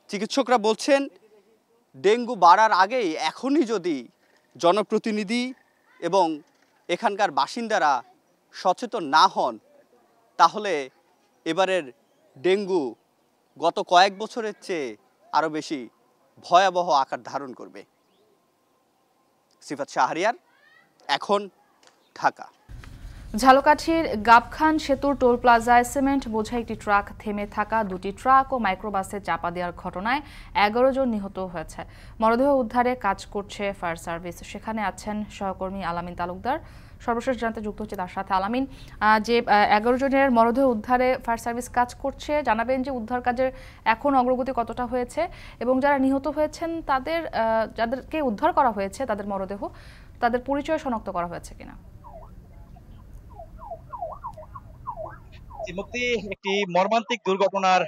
চিকিৎসকরা বলছেন ডেঙ্গু বাড়ার আগেই এখনই যদি জনপ্রতিনিধি এবং এখানকার বাসিন্দারা সচেতন না হন তাহলে এবারের ডেঙ্গু গত কয়েক বছরের চেয়ে আরও বেশি ভয়াবহ আকার ধারণ করবে। সিফাত শাহরিয়ার, এখন ঢাকা। ঝালকাঠির গাবখান সেতুর টোল প্লাজায় সিমেন্ট বোঝাই একটি ট্রাক থেমে থাকা 2টি ট্রাক ও মাইক্রোবাসে চাপা দেওয়ার ঘটনায় 11 জন নিহত হয়েছে। মরদেহ উদ্ধারে কাজ করছে ফায়ার সার্ভিস। সেখানে আছেন সহকর্মী আলামিন তালুকদার। সর্বশেষ জানতে যুক্ত হচ্ছে তার সাথে। আলামিন, যে 11 জনের মরদেহ উদ্ধারে ফায়ার সার্ভিস কাজ করছে, জানাবেন যে উদ্ধার কাজের এখন অগ্রগতি কতটা হয়েছে এবং যারা নিহত হয়েছেন তাদের, যাদেরকে উদ্ধার করা হয়েছে তাদের মরদেহ, তাদের পরিচয় শনাক্ত করা হয়েছে কিনা? ইতিমধ্যে একটি মর্মান্তিক দুর্ঘটনার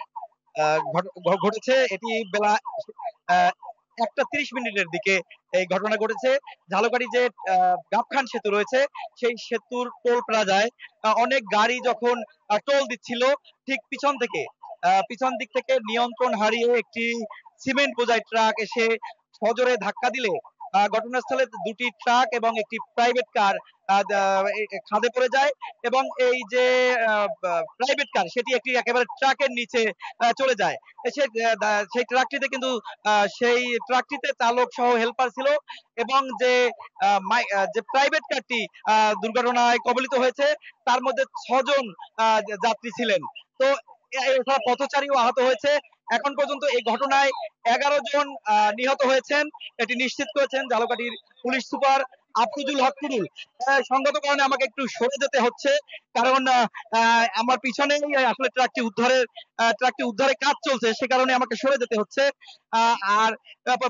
ঘটেছে। এটি বেলা 1:30 দিকে এই ঘটনা ঘটেছে। ঝালকাঠি যে গাবখান সেতু রয়েছে সেই সেতুর টোল প্লাজায় অনেক গাড়ি যখন টোল দিচ্ছিল, ঠিক পিছন দিক থেকে নিয়ন্ত্রণ হারিয়ে একটি সিমেন্ট বোঝাই ট্রাক এসে সজোরে ধাক্কা দিলে ঘটনাস্থলে দুটি ট্রাক এবং একটি প্রাইভেট কার খাদে পড়ে যায় এবং এই যে প্রাইভেট কার সেটি একটি একেবারে ট্রাকের নিচে চলে যায়। সেই ট্রাকটিতে কিন্তু সেই ট্রাকটিতে চালক সহ হেল্পার ছিল এবং যে প্রাইভেট কারটি দুর্ঘটনায় কবলিত হয়েছে তার মধ্যে 6 জন যাত্রী ছিলেন। তো এছাড়া পথচারীও আহত হয়েছে। এখন পর্যন্ত এই ঘটনায় 11 জন নিহত হয়েছেন, এটি নিশ্চিত করেছেন ঝালকাঠির পুলিশ সুপার আফরুজুল হক টুডু। সংগত কারণে আমাকে একটু সরে যেতে হচ্ছে, কারণ আমার পিছনেই আসলে ট্রাকটি উদ্ধারের কাজ চলছে, সে কারণে আমাকে সরে যেতে হচ্ছে। আর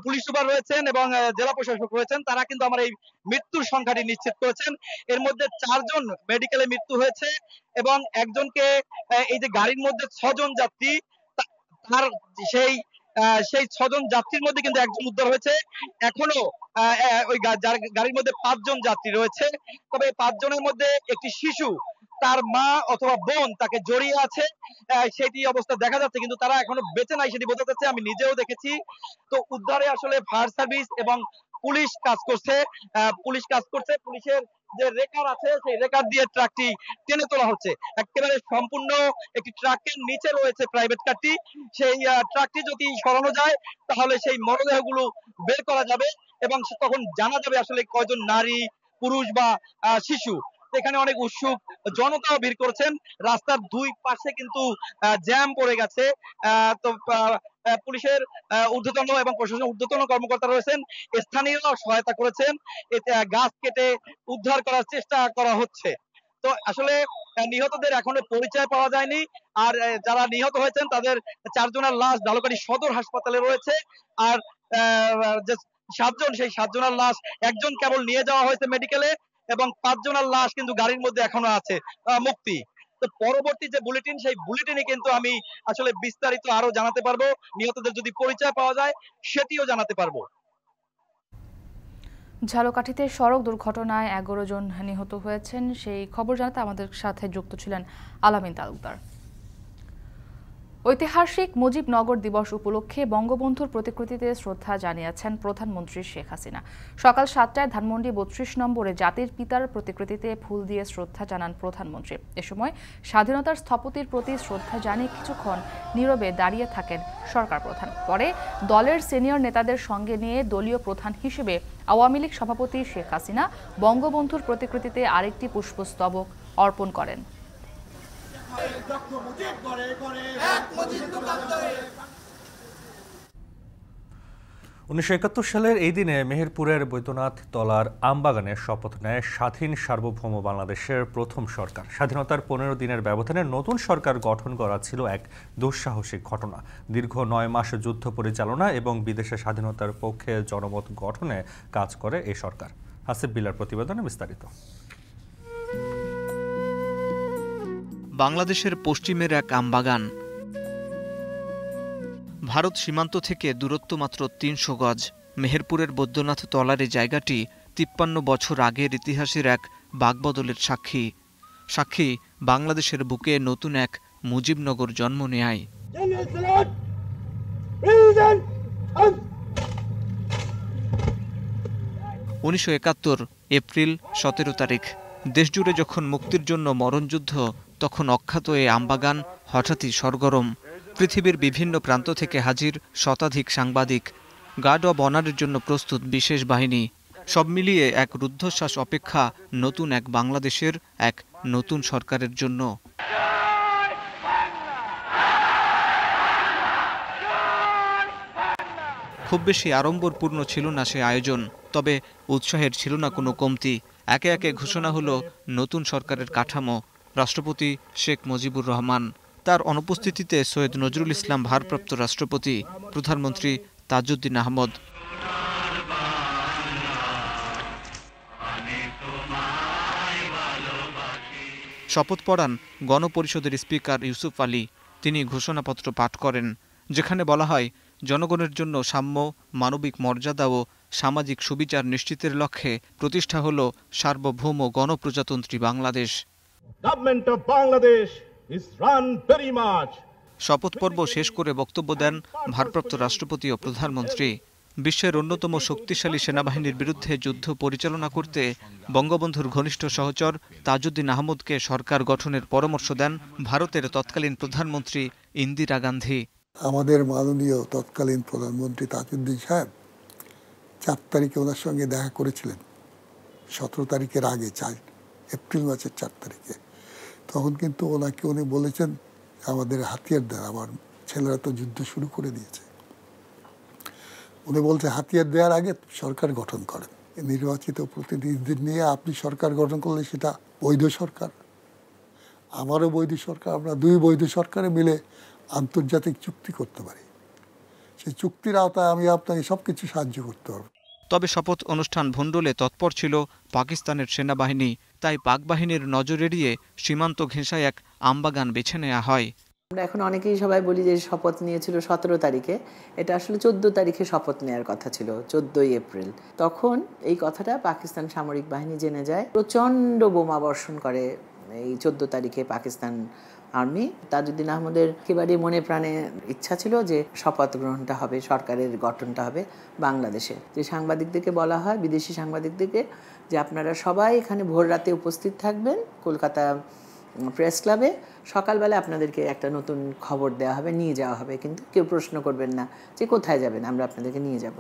পুলিশ সুপার রয়েছেন এবং জেলা প্রশাসক রয়েছেন, তারা কিন্তু আমার এই মৃত্যুর সংখ্যাটি নিশ্চিত করেছেন। এর মধ্যে 4 জন মেডিকেলে মৃত্যু হয়েছে এবং একজনকে এই যে গাড়ির মধ্যে 6 জন যাত্রী, তার সেই 6 জন যাত্রীর মধ্যে কিন্তু একজন উদ্ধার হয়েছে। এখনো ওই গাড়ির মধ্যে 5 জন যাত্রী রয়েছে, তবে 5 জনের মধ্যে একটি শিশু, তার মা অথবা বোন তাকে জড়িয়ে আছে, সেটি অবস্থা দেখা যাচ্ছে, কিন্তু তারা এখনো বেঁচে নাই সেটি বোঝা যাচ্ছে। আমি নিজেও দেখেছি। তো উদ্ধারে আসলে ফায়ার সার্ভিস এবং পুলিশ কাজ করছে। পুলিশের যে রেকার আছে সেই রেকার দিয়ে ট্রাকটি টেনে তোলা হচ্ছে। একেবারে সম্পূর্ণ একটি ট্রাকের নিচে রয়েছে প্রাইভেট কারটি। সেই ট্রাকটি যদি সরানো যায় তাহলে সেই মরদেহগুলো বের করা যাবে এবং তখন জানা যাবে আসলে কয়জন নারী, পুরুষ বা শিশু। এখানে অনেক উৎসুক জনতাও ভিড় করেছেন। রাস্তার দুই পাশে কিন্তু জ্যাম পড়ে গেছে। তো পুলিশের ঊর্ধ্বতন এবং প্রশাসনের ঊর্ধ্বতন কর্মকর্তা রয়েছেন, স্থানীয়রাও সহায়তা করেছেন। এতে গাছ কেটে উদ্ধার করার চেষ্টা করা হচ্ছে। তো আসলে নিহতদের এখনো পরিচয় পাওয়া যায়নি। আর যারা নিহত হয়েছেন তাদের 4 জনের লাশ ঝালকাঠি সদর হাসপাতালে রয়েছে। আর যে 7 জন, সেই 7 জনের লাশ একজন কেবল নিয়ে যাওয়া হয়েছে মেডিকেলে এবং 5 জনের লাশ কিন্তু গাড়ির মধ্যে এখনো আছে মুক্তি। তো পরবর্তী যে বুলেটিন, সেই বুলেটিনে কিন্তু আমি আসলে বিস্তারিত আরো জানাতে পারবো। নিহতদের যদি পরিচয় পাওয়া যায় সেটিও জানাতে পারবো। ঝালকাঠিতে সড়ক দুর্ঘটনায় 11 জন নিহত হয়েছেন, সেই খবর জানাতে আমাদের সাথে যুক্ত ছিলেন আলামিন তালুকদার। ঐতিহাসিক মুজিবনগর দিবস উপলক্ষে বঙ্গবন্ধুর প্রতিকৃতিতে শ্রদ্ধা জানিয়েছেন প্রধানমন্ত্রী শেখ হাসিনা। সকাল 7টায় ধানমন্ডি 32 নম্বরে জাতির পিতার প্রতিকৃতিতে ফুল দিয়ে শ্রদ্ধা জানান প্রধানমন্ত্রী। এ সময় স্বাধীনতার স্থপতির প্রতি শ্রদ্ধা জানিয়ে কিছুক্ষণ নীরবে দাঁড়িয়ে থাকেন সরকার প্রধান। পরে দলের সিনিয়র নেতাদের সঙ্গে নিয়ে দলীয় প্রধান হিসেবে আওয়ামী লীগ সভাপতি শেখ হাসিনা বঙ্গবন্ধুর প্রতিকৃতিতে আরেকটি পুষ্পস্তবক অর্পণ করেন। 1971 সালের এই দিনে মেহেরপুরের বৈদ্যনাথ তলার আমবাগানে শপথ নেয় স্বাধীন সার্বভৌম বাংলাদেশের প্রথম সরকার। স্বাধীনতার 15 দিনের ব্যবধানে নতুন সরকার গঠন করা ছিল এক দুঃসাহসিক ঘটনা। দীর্ঘ 9 মাস যুদ্ধ পরিচালনা এবং বিদেশে স্বাধীনতার পক্ষে জনমত গঠনে কাজ করে এই সরকার। হাসিব বিল্লার প্রতিবেদনে বিস্তারিত। বাংলাদেশের পশ্চিমের এক আমবাগান, ভারত সীমান্ত থেকে দূরত্ব মাত্র 300 গজ। মেহেরপুরের বৈদ্যনাথ তলার এই জায়গাটি 53 বছর আগের ইতিহাসের এক বাকবদলের সাক্ষী। সাক্ষী বাংলাদেশের বুকে নতুন এক মুজিবনগর জন্ম নেয়। 1971 এপ্রিল 17 তারিখ। দেশজুড়ে যখন মুক্তির জন্য মরণযুদ্ধ, তখন অখ্যাত এই আমবাগান হঠাৎই সরগরম। পৃথিবীর বিভিন্ন প্রান্ত থেকে হাজির শতাধিক সাংবাদিক, গার্ড অব অনারের জন্য প্রস্তুত বিশেষ বাহিনী। সব মিলিয়ে এক রুদ্ধশ্বাস অপেক্ষা নতুন এক বাংলাদেশের, এক নতুন সরকারের জন্য। খুব বেশি আড়ম্বরপূর্ণ ছিল না সে আয়োজন, তবে উৎসাহের ছিল না কোনো কমতি। একে একে ঘোষণা হলো নতুন সরকারের কাঠামো। রাষ্ট্রপতি শেখ মুজিবুর রহমান, তার অনুপস্থিতিতে সৈয়দ নজরুল ইসলাম ভারপ্রাপ্ত রাষ্ট্রপতি, প্রধানমন্ত্রী তাজউদ্দিন আহমদ। শপথ পড়ান গণপরিষদের স্পিকার ইউসুফ আলী। তিনি ঘোষণাপত্র পাঠ করেন, যেখানে বলা হয় জনগণের জন্য সাম্য, মানবিক মর্যাদা ও সামাজিক সুবিচার নিশ্চিতের লক্ষ্যে প্রতিষ্ঠা হল সার্বভৌম গণপ্রজাতন্ত্রী বাংলাদেশ। শপথ পর্ব শেষ করে বক্তব্য দেন ভারপ্রাপ্ত রাষ্ট্রপতি ও প্রধানমন্ত্রী। বিশ্বের অন্যতম শক্তিশালী সেনাবাহিনীর বিরুদ্ধে যুদ্ধ পরিচালনা করতে বঙ্গবন্ধুর ঘনিষ্ঠ সহচর তাজউদ্দিন আহমদকে সরকার গঠনের পরামর্শ দেন ভারতের তৎকালীন প্রধানমন্ত্রী ইন্দিরা গান্ধী। আমাদের মাননীয় তৎকালীন প্রধানমন্ত্রী তাজউদ্দিন সাহেব 4 তারিখে ওনার সঙ্গে দেখা করেছিলেন, 17 তারিখের আগে, এপ্রিল মাসের 4 তারিখে। তখন কিন্তু ওনাকে উনি বলেছেন আমাদের হাতিয়ার দেন, আমার ছেলেরা তো যুদ্ধ শুরু করে দিয়েছে। উনি বলছে হাতিয়ার দেওয়ার আগে সরকার গঠন করেন, নির্বাচিত প্রতিনিধিদের নিয়ে আপনি সরকার গঠন করলে সেটা বৈধ সরকার, আমারও বৈধ সরকার, আমরা 2 বৈধ সরকারে মিলে আন্তর্জাতিক চুক্তি করতে পারি, সেই চুক্তির আওতায় আমি আপনাকে সবকিছু সাহায্য করতে পারবো। তবে শপথ অনুষ্ঠান ভণ্ডুলে তৎপর ছিল পাকিস্তানের সেনাবাহিনী, তাই পাক বাহিনীর নজর এড়িয়ে সীমান্ত ঘেঁষায় এক আমবাগান বেছে নেওয়া হয়। আমরা এখন অনেকেই সবাই বলি যে শপথ নিয়েছিল 17 তারিখে, এটা আসলে 14 তারিখে শপথ নেওয়ার কথা ছিল, 14ই এপ্রিল। তখন এই কথাটা পাকিস্তান সামরিক বাহিনী জেনে যায়, প্রচণ্ড বোমা বর্ষণ করে এই 14 তারিখে পাকিস্তান আর্মি। তাজউদ্দিন আহমদের একেবারে মনে প্রাণে ইচ্ছা ছিল যে শপথ গ্রহণটা হবে, সরকারের গঠনটা হবে বাংলাদেশে। যে সাংবাদিকদেরকে বলা হয়, বিদেশি সাংবাদিকদেরকে, যে আপনারা সবাই এখানে ভোর রাতে উপস্থিত থাকবেন কলকাতা প্রেস ক্লাবে, সকালবেলা আপনাদেরকে একটা নতুন খবর দেওয়া হবে, নিয়ে যাওয়া হবে, কিন্তু কেউ প্রশ্ন করবেন না যে কোথায় যাবেন, আমরা আপনাদেরকে নিয়ে যাব।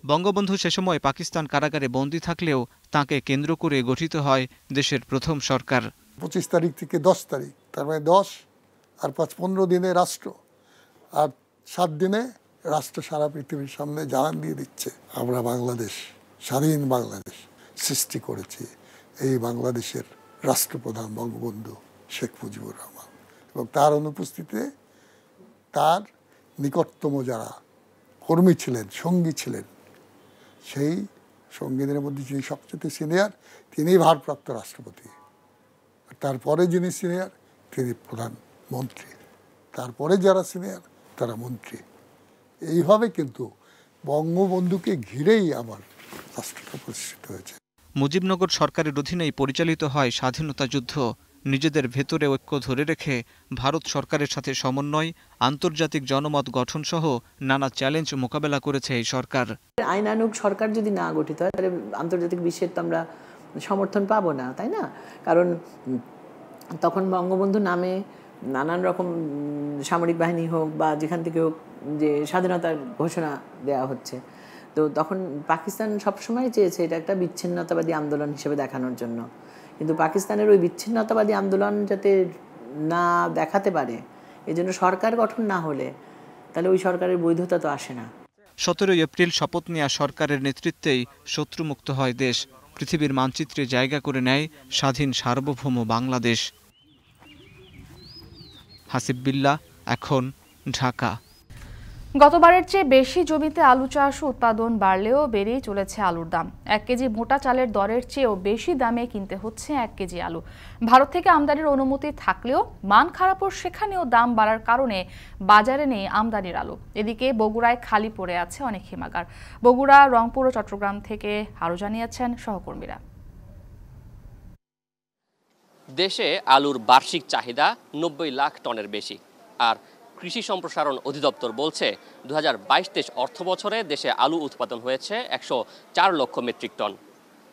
বঙ্গবন্ধু সে সময় পাকিস্তান কারাগারে বন্দী থাকলেও তাকে কেন্দ্র করে গঠিত হয় দেশের প্রথম সরকার। 25 তারিখ থেকে 10 তারিখ, তার মানে 10 আর 5-15 দিনে রাষ্ট্র, আর 7 দিনে রাষ্ট্র সারা পৃথিবীর সামনে জানান দিয়ে দিচ্ছে আমরা বাংলাদেশ, স্বাধীন বাংলাদেশ সৃষ্টি করেছি। এই বাংলাদেশের রাষ্ট্রপ্রধান বঙ্গবন্ধু শেখ মুজিবুর রহমান, এবং তার অনুপস্থিতিতে তার নিকটতম যারা কর্মী ছিলেন, সঙ্গী ছিলেন, সেই সঙ্গীদের মধ্যে যিনি সবচেয়ে সিনিয়র তিনি ভারপ্রাপ্ত রাষ্ট্রপতি, তারপরে যিনি সিনিয়র তিনি প্রধানমন্ত্রী, তারপরে যারা সিনিয়র তারা মন্ত্রী। এইভাবে কিন্তু বঙ্গবন্ধুকে ঘিরেই আমার রাষ্ট্রটা প্রতিষ্ঠিত হয়েছে। মুজিবনগর সরকারের অধীনেই পরিচালিত হয় স্বাধীনতা যুদ্ধ। নিজেদের ভেতরে ঐক্য ধরে রেখে ভারত সরকারের সাথে সমন্বয়, আন্তর্জাতিক জনমত গঠন সহ নানা চ্যালেঞ্জ মোকাবেলা করেছে এই সরকার। আইনানুগ সরকার যদি না গঠিত হয় তাহলে আন্তর্জাতিক বিশ্বের তো আমরা সমর্থন পাবো না, তাই না? কারণ তখন বঙ্গবন্ধু নামে নানান রকম সামরিক বাহিনী হোক বা যেখান থেকে হোক যে স্বাধীনতার ঘোষণা দেওয়া হচ্ছে, তো তখন পাকিস্তান সবসময় চেয়েছে এটা একটা বিচ্ছিন্নতাবাদী আন্দোলন হিসেবে দেখানোর জন্য, কিন্তু পাকিস্তানের ওই বিচ্ছিন্নতাবাদী আন্দোলন যাতে না দেখাতে পারে, এই জন্য সরকার গঠন না হলে তাহলে ওই সরকারের বৈধতা তো আসে না। 17 এপ্রিল শপথ নেওয়া সরকারের নেতৃত্বেই শত্রুমুক্ত হয় দেশ, পৃথিবীর মানচিত্রে জায়গা করে নেয় স্বাধীন সার্বভৌম বাংলাদেশ। হাসিব বিল্লাহ, এখন, ঢাকা। গতবারের চেয়ে বেশি জমিতে আলু চাষ উৎপাদন বাড়লেও বেড়েই চলেছে আলুর দাম। 1 কেজি মোটা চালের দরের চেয়েও বেশি দামে কিনতে হচ্ছে 1 কেজি আলু। ভারত থেকে আমদানির অনুমতি থাকলেও মান খারাপও সেখানেও দাম বাড়ার কারণে বাজারে নেই আমদানির আলু। এদিকে বগুড়ায় খালি পড়ে আছে অনেক হিমাগার। বগুড়া, রংপুর ও চট্টগ্রাম থেকে আরও জানিয়েছেন সহকর্মীরা। দেশে আলুর বার্ষিক চাহিদা 90 লাখ টনের বেশি, আর কৃষি সম্প্রসারণ অধিদপ্তর বলছে 2022-23 অর্থ বছরে দেশে আলু উৎপাদন হয়েছে 104 লক্ষ মেট্রিক টন।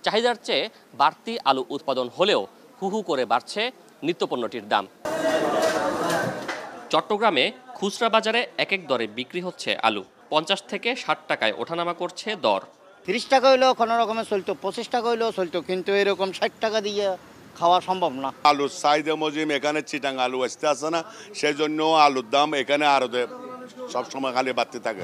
চাহিদার চেয়ে বাড়তি আলু উৎপাদন হলেও হু হু করে বাড়ছে নিত্যপণ্যটির দাম। চট্টগ্রামে খুচরা বাজারে এক এক দরে বিক্রি হচ্ছে আলু। 50 থেকে 60 টাকায় ওঠানামা করছে দর। 30 টাকা হইলেও কোনো রকমের চলতো, 25 টাকা হইলেও চলতো, কিন্তু এরকম 60 টাকা দিয়ে খাওয়া সম্ভব না। আলুর চাহিদা মজিম এখানে চিটাং আলু আসতে আসে না, সেই জন্য আলুর দাম এখানে আরো সবসময় খালি বাড়তে থাকে।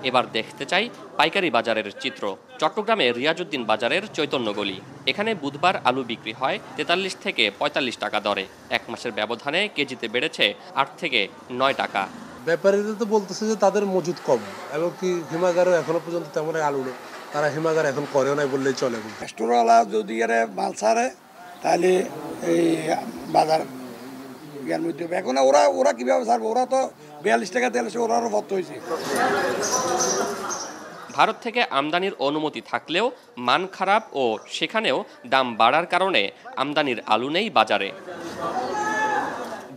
এবার দেখতে চাই পাইকারি বাজারের চিত্র। চট্টগ্রামে রিয়াজউদ্দিন বাজারের চৈতন্যগলি, এখানে বুধবার আলু বিক্রি হয় 43 থেকে 45 টাকা দরে। 1 মাসের ব্যবধানে কেজিতে বেড়েছে 8 থেকে 9 টাকা। ব্যাপারীরা তো বলতেছে যে তাদের মজুদ কম, এবং কি হিমাগারও এখনো পর্যন্ত তেমন আলু নেই, তারা হিমাগার এখন করেও নাই বললেই চলে। স্টোরওয়ালা যদি এর মাল ছাড়ে তাহলে এই বাজার ইয়ার মধ্যে এখন ওরা কিভাবে ছাড়বে? ওরা তো 42 টাকা তেল ওরারও ভর্ত হয়েছে। ভারত থেকে আমদানির অনুমতি থাকলেও মান খারাপ ও সেখানেও দাম বাড়ার কারণে আমদানির আলু নেই বাজারে।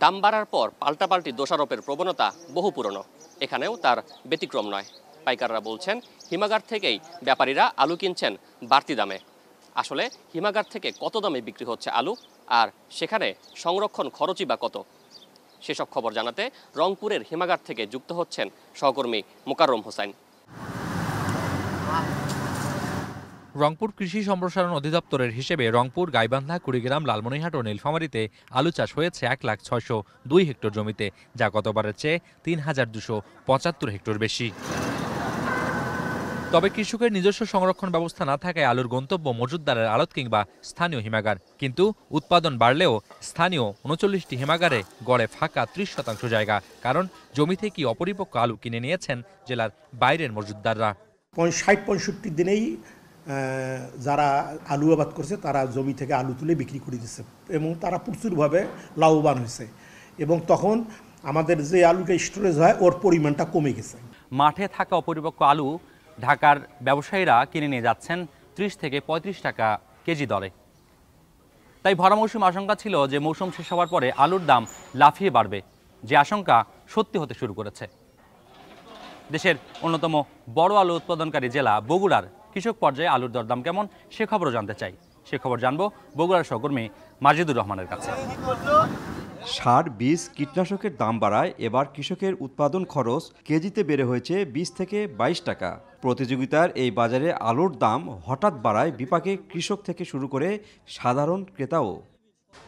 দাম বাড়ার পর পাল্টাপাল্টি দোষারোপের প্রবণতা বহু পুরনো, এখানেও তার ব্যতিক্রম নয়। পাইকাররা বলছেন হিমাগার থেকেই ব্যাপারীরা আলু কিনছেন বাড়তি দামে। আসলে হিমাগার থেকে কত দামে বিক্রি হচ্ছে আলু, আর সেখানে সংরক্ষণ খরচই বা কত? সেসব খবর জানাতে রংপুরের হিমাগার থেকে যুক্ত হচ্ছেন সহকর্মী মোকাররম হোসেন। রংপুর কৃষি সম্প্রসারণ অধিদপ্তরের হিসেবে রংপুর, গাইবান্ধা, কুড়িগ্রাম, লালমনিরহাট ও নীলফামারীতে আলু চাষ হয়েছে 1,06,02 হেক্টর জমিতে, যা গতবারের চেয়ে 3,275 হেক্টর বেশি। তবে কৃষকের নিজস্ব সংরক্ষণ ব্যবস্থা না থাকায় আলুর গন্তব্য মজুতদারের আড়ত কিংবা স্থানীয় হিমাগার। কিন্তু উৎপাদন বাড়লেও স্থানীয় 39টি হিমাগারে গড়ে ফাঁকা 30% জায়গা, কারণ জমি থেকে অপরিপক্ক আলু কিনে নিয়েছেন জেলার বাইরের মজুতদাররা। 60-65 দিনেই যারা আলু আবাদ করছে তারা জমি থেকে আলু তুলে বিক্রি করে দিচ্ছে এবং তারা প্রচুরভাবে লাভবান হয়েছে, এবং তখন আমাদের যে আলুটা স্টোরেজ হয় ওর পরিমাণটা কমে গেছে। মাঠে থাকা অপরিপক্ক আলু ঢাকার ব্যবসায়ীরা কিনে নিয়ে যাচ্ছেন 30 থেকে 35 টাকা কেজি দরে। তাই ভরা মৌসুম আশঙ্কা ছিল যে মৌসুম শেষ হওয়ার পরে আলুর দাম লাফিয়ে বাড়বে, যে আশঙ্কা সত্যি হতে শুরু করেছে। দেশের অন্যতম বড় আলু উৎপাদনকারী জেলা বগুড়ার কৃষক পর্যায়ে আলুর দরদাম কেমন সে খবরও জানতে চাই। সে খবর জানবো বগুড়ার সহকর্মী মাজিদুর রহমানের কাছে। সার, বীজ, কীটনাশকের দাম বাড়ায় এবার কৃষকের উৎপাদন খরচ কেজিতে বেড়ে হয়েছে 20 থেকে 22 টাকা। প্রতিযোগিতার এই বাজারে আলুর দাম হঠাৎ বাড়ায় বিপাকে কৃষক থেকে শুরু করে সাধারণ ক্রেতাও।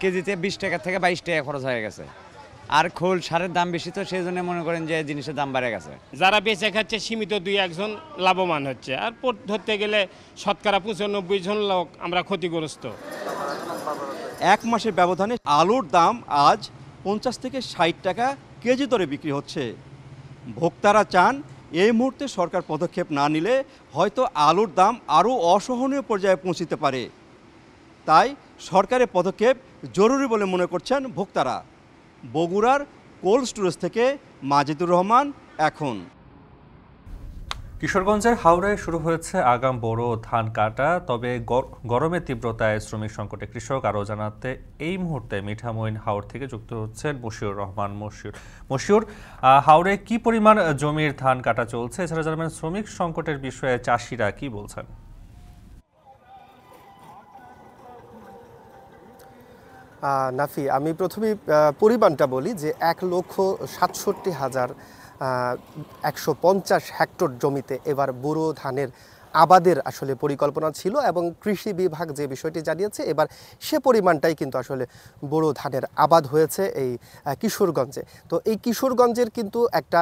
কেজিতে 20 টাকা থেকে 22 টাকা খরচ হয়ে গেছে, আর খোল সারের দাম বেশি, তো সেই জন্য মনে করেন যে জিনিসের দাম বেড়ে গেছে। যারা বেঁচে খাচ্ছে সীমিত 2-1 লাভবান হচ্ছে, আর ধরতে গেলে শতকরা 95 জন লোক আমরা ক্ষতিগ্রস্ত। এক মাসের ব্যবধানে আলুর দাম আজ 50 থেকে 60 টাকা কেজি দরে বিক্রি হচ্ছে। ভোক্তারা চান এই মুহূর্তে সরকার পদক্ষেপ না নিলে হয়তো আলুর দাম আরও অসহনীয় পর্যায়ে পৌঁছতে পারে। তাই সরকারের পদক্ষেপ জরুরি বলে মনে করছেন ভোক্তারা। বগুড়ার কোল্ড স্টোরেজ থেকে মাজিদুর রহমান এখন। কিশোরগঞ্জের হাওড়ায় শুরু হয়েছে আগাম বোরো ধান কাটা। তবে গরমের তীব্রতায় শ্রমিক সংকটে কৃষক আরও জানাতে এই মুহূর্তে মিঠামইন হাওড় থেকে যুক্ত হচ্ছেন মশিউর রহমান। মশিউর, হাওড়ে কি পরিমাণ জমির ধান কাটা চলছে? এছাড়া জানাবেন শ্রমিক সংকটের বিষয়ে চাষিরা কি বলছেন? নাফি, আমি প্রথমেই পরিমাণটা বলি যে 1,67,150 হেক্টর জমিতে এবার বোরো ধানের আবাদের আসলে পরিকল্পনা ছিল, এবং কৃষি বিভাগ যে বিষয়টি জানিয়েছে এবার সে পরিমাণটাই কিন্তু আসলে বোরো ধানের আবাদ হয়েছে এই কিশোরগঞ্জে। তো এই কিশোরগঞ্জের কিন্তু একটা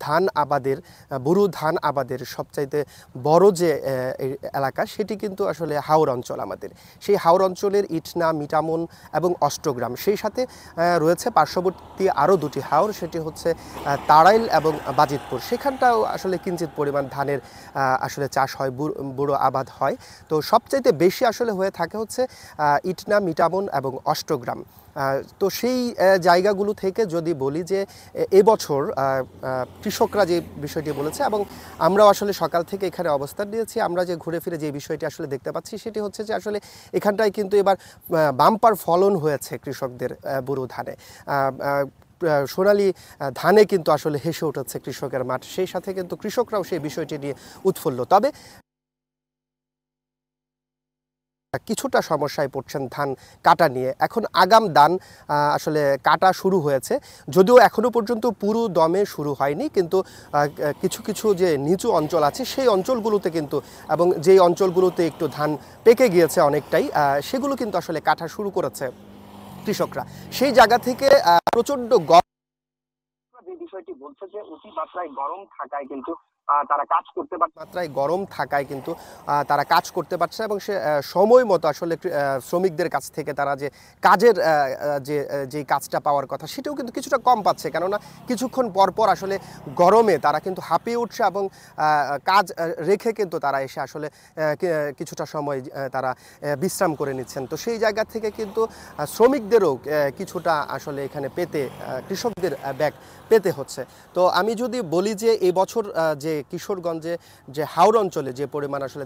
ধান আবাদের, বোরো ধান আবাদের সবচাইতে বড় যে এলাকা সেটি কিন্তু আসলে হাওর অঞ্চল আমাদের। সেই হাওর অঞ্চলের ইটনা, মিটামন এবং অষ্টগ্রাম, সেই সাথে রয়েছে পার্শ্ববর্তী আরও দুটি হাওর, সেটি হচ্ছে তাড়াইল এবং বাজিতপুর। সেখানটাও আসলে কিঞ্চিত পরিমাণ ধানের আসলে চাষ হয়, বুড়ো আবাদ হয়। তো সবচাইতে বেশি আসলে হয়ে থাকে হচ্ছে ইটনা, মিটামন এবং অষ্টগ্রাম। তো সেই জায়গাগুলো থেকে যদি বলি যে এবছর কৃষকরা যে বিষয়টি বলেছে, এবং আমরাও আসলে সকাল থেকে এখানে অবস্থান নিয়েছি, আমরা যে ঘুরে ফিরে যে বিষয়টি আসলে দেখতে পাচ্ছি সেটি হচ্ছে যে আসলে এখানটায় কিন্তু এবার বাম্পার ফলন হয়েছে কৃষকদের বুড়ো ধানে। সোনালি ধানে কিন্তু আসলে হেসে উঠেছে কৃষকের মাঠ, সেই সাথে কিন্তু কৃষকরাও সেই বিষয়টি নিয়ে উৎফুল্ল। তবে কিছুটা সমস্যায় পড়ছেন ধান কাটা নিয়ে। এখন আগাম ধান আসলে কাটা শুরু হয়েছে, যদিও এখনও পর্যন্ত পুরো দমে শুরু হয়নি, কিন্তু কিছু কিছু যে নিচু অঞ্চল আছে সেই অঞ্চলগুলোতে কিন্তু, এবং যেই অঞ্চলগুলোতে একটু ধান পেকে গিয়েছে অনেকটাই, সেগুলো কিন্তু আসলে কাটা শুরু করেছে কৃষকরা। সেই জায়গা থেকে প্রচণ্ড গরম, যে বিষয়টি বলছে যে অতিমাত্রায় গরম থাকায় কিন্তু তারা কাজ করতে পারছে। মাত্রায় গরম থাকায় কিন্তু তারা কাজ করতে পারছে এবং সে সময় মতো আসলে শ্রমিকদের কাছ থেকে তারা যে কাজের যে কাজটা পাওয়ার কথা সেটাও কিন্তু কিছুটা কম পাচ্ছে, কেননা কিছুক্ষণ পরপর আসলে গরমে তারা কিন্তু হাঁপিয়ে উঠছে এবং কাজ রেখে কিন্তু তারা এসে আসলে কিছুটা সময় তারা বিশ্রাম করে নিচ্ছেন। তো সেই জায়গা থেকে কিন্তু শ্রমিকদেরও কিছুটা আসলে এখানে কৃষকদের ব্যাক পেতে হচ্ছে। তো আমি যদি বলি যে এই বছর যে কিশোরগঞ্জে যে হাওর অঞ্চলে যে পরিমাণ আসলে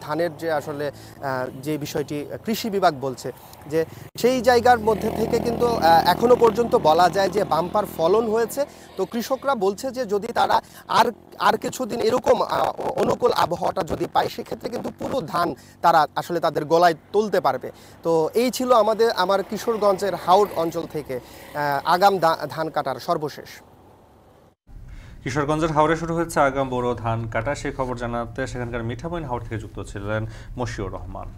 ধানের যে আসলে যে বিষয়টি কৃষি বিভাগ বলছে যে সেই জায়গার মধ্যে থেকে কিন্তু এখনো পর্যন্ত বলা যায় যে বাম্পার ফলন হয়েছে। তো কৃষকরা বলছে যে যদি তারা আর কিছুদিন এরকম অনুকূল আবহাওয়াটা যদি পায় সেক্ষেত্রে কিন্তু পুরো ধান তারা আসলে তাদের গলায় তুলতে পারবে। তো এই ছিল আমার কিশোরগঞ্জের হাওর অঞ্চল থেকে আগাম ধান কাটার সর্বশেষ। কিশোরগঞ্জের হাওরে শুরু হয়েছে আগাম বোরো ধান কাটা, সেই খবর জানাতে সেখানকার মিঠামইন হাওর থেকে যুক্ত ছিলেন মশিউর রহমান।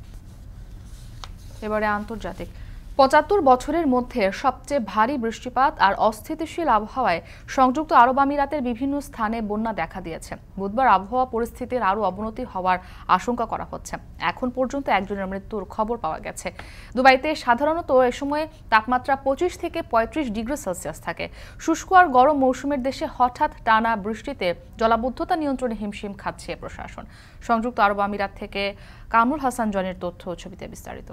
এবারে আন্তর্জাতিক। ৭৫ বছরের মধ্যে সবচেয়ে ভারী বৃষ্টিপাত আর অস্থিতিশীল আবহাওয়ায় সংযুক্ত আরব আমিরাতের বিভিন্ন স্থানে বন্যা দেখা দিয়েছে। বুধবার আবহাওয়া পরিস্থিতির আরও অবনতি হওয়ার আশঙ্কা করা হচ্ছে। এখন পর্যন্ত একজনের মৃত্যুর খবর পাওয়া গেছে। দুবাইতে সাধারণত এ সময় তাপমাত্রা ২৫ থেকে ৩৫ ডিগ্রি সেলসিয়াস থাকে। শুষ্ক আর গরম মৌসুমের দেশে হঠাৎ টানা বৃষ্টিতে জলাবদ্ধতা নিয়ন্ত্রণে হিমশিম খাচ্ছে প্রশাসন। সংযুক্ত আরব আমিরাত থেকে কামরুল হাসান জনের তথ্য ছবিতে বিস্তারিত।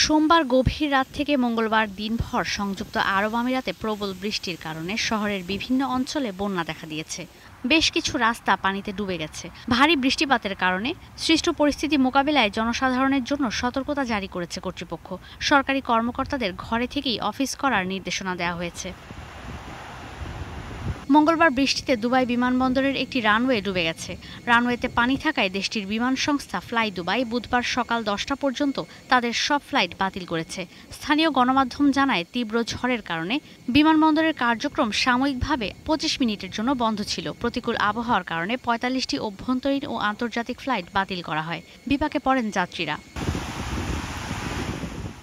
সোমবার গভীর রাত থেকে মঙ্গলবার দিনভর সংযুক্ত আরব আমিরাতে প্রবল বৃষ্টির কারণে শহরের বিভিন্ন অঞ্চলে বন্যা দেখা দিয়েছে। বেশ কিছু রাস্তা পানিতে ডুবে গেছে। ভারী বৃষ্টিপাতের কারণে সৃষ্ট পরিস্থিতি মোকাবিলায় জনসাধারণের জন্য সতর্কতা জারি করেছে কর্তৃপক্ষ। সরকারি কর্মকর্তাদের ঘরে থেকেই অফিস করার নির্দেশনা দেওয়া হয়েছে। মঙ্গলবার বৃষ্টিতে দুবাই বিমানবন্দরের একটি রানওয়ে ডুবে গেছে। রানওয়েতে পানি থাকায় দেশটির বিমান সংস্থা ফ্লাই দুবাই বুধবার সকাল 10টা পর্যন্ত তাদের সব ফ্লাইট বাতিল করেছে। স্থানীয় গণমাধ্যম জানায় তীব্র ঝড়ের কারণে বিমানবন্দরের কার্যক্রম সাময়িকভাবে 25 মিনিটের জন্য বন্ধ ছিল। প্রতিকূল আবহাওয়ার কারণে 45টি অভ্যন্তরীণ ও আন্তর্জাতিক ফ্লাইট বাতিল করা হয়। বিপাকে পড়েন যাত্রীরা।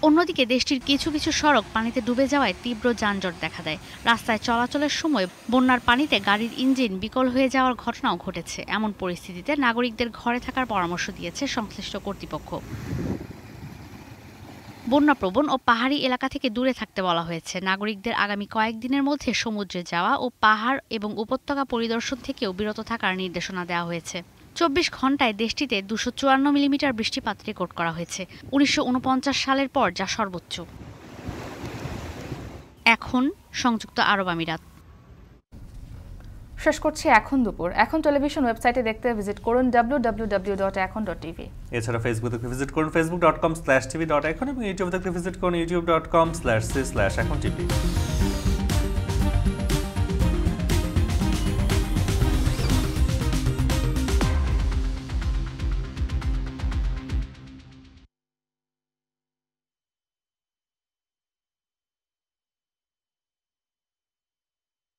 অন্যদিকে দেশটির কিছু কিছু সড়ক পানিতে ডুবে যাওয়ায় তীব্র যানজট দেখা দেয়। রাস্তায় চলাচলের সময় বন্যার পানিতে গাড়ির ইঞ্জিন বিকল হয়ে যাওয়ার ঘটনাও ঘটেছে। এমন পরিস্থিতিতে নাগরিকদের ঘরে থাকার পরামর্শ দিয়েছে সংশ্লিষ্ট কর্তৃপক্ষ। বন্যাপ্রবণ ও পাহাড়ি এলাকা থেকে দূরে থাকতে বলা হয়েছে। নাগরিকদের আগামী কয়েকদিনের মধ্যে সমুদ্রে যাওয়া ও পাহাড় এবং উপত্যকা পরিদর্শন থেকেও বিরত থাকার নির্দেশনা দেওয়া হয়েছে। 24 ঘন্টায় দেশটিতে 254 মিলিমিটার বৃষ্টিপাত রেকর্ড করা হয়েছে, 1949 সালের পর যা সর্বোচ্চ। এখন সংযুক্ত আরব আমিরাত। শেষ করছি এখন দুপুর। এখন টেলিভিশন ওয়েবসাইটে দেখতে ভিজিট করুন www.ekon.tv। এছাড়া ফেসবুকে ভিজিট করুন facebook.com/tv.ekon এবং ইউটিউবে ভিজিট করুন youtube.com/c/ekontv।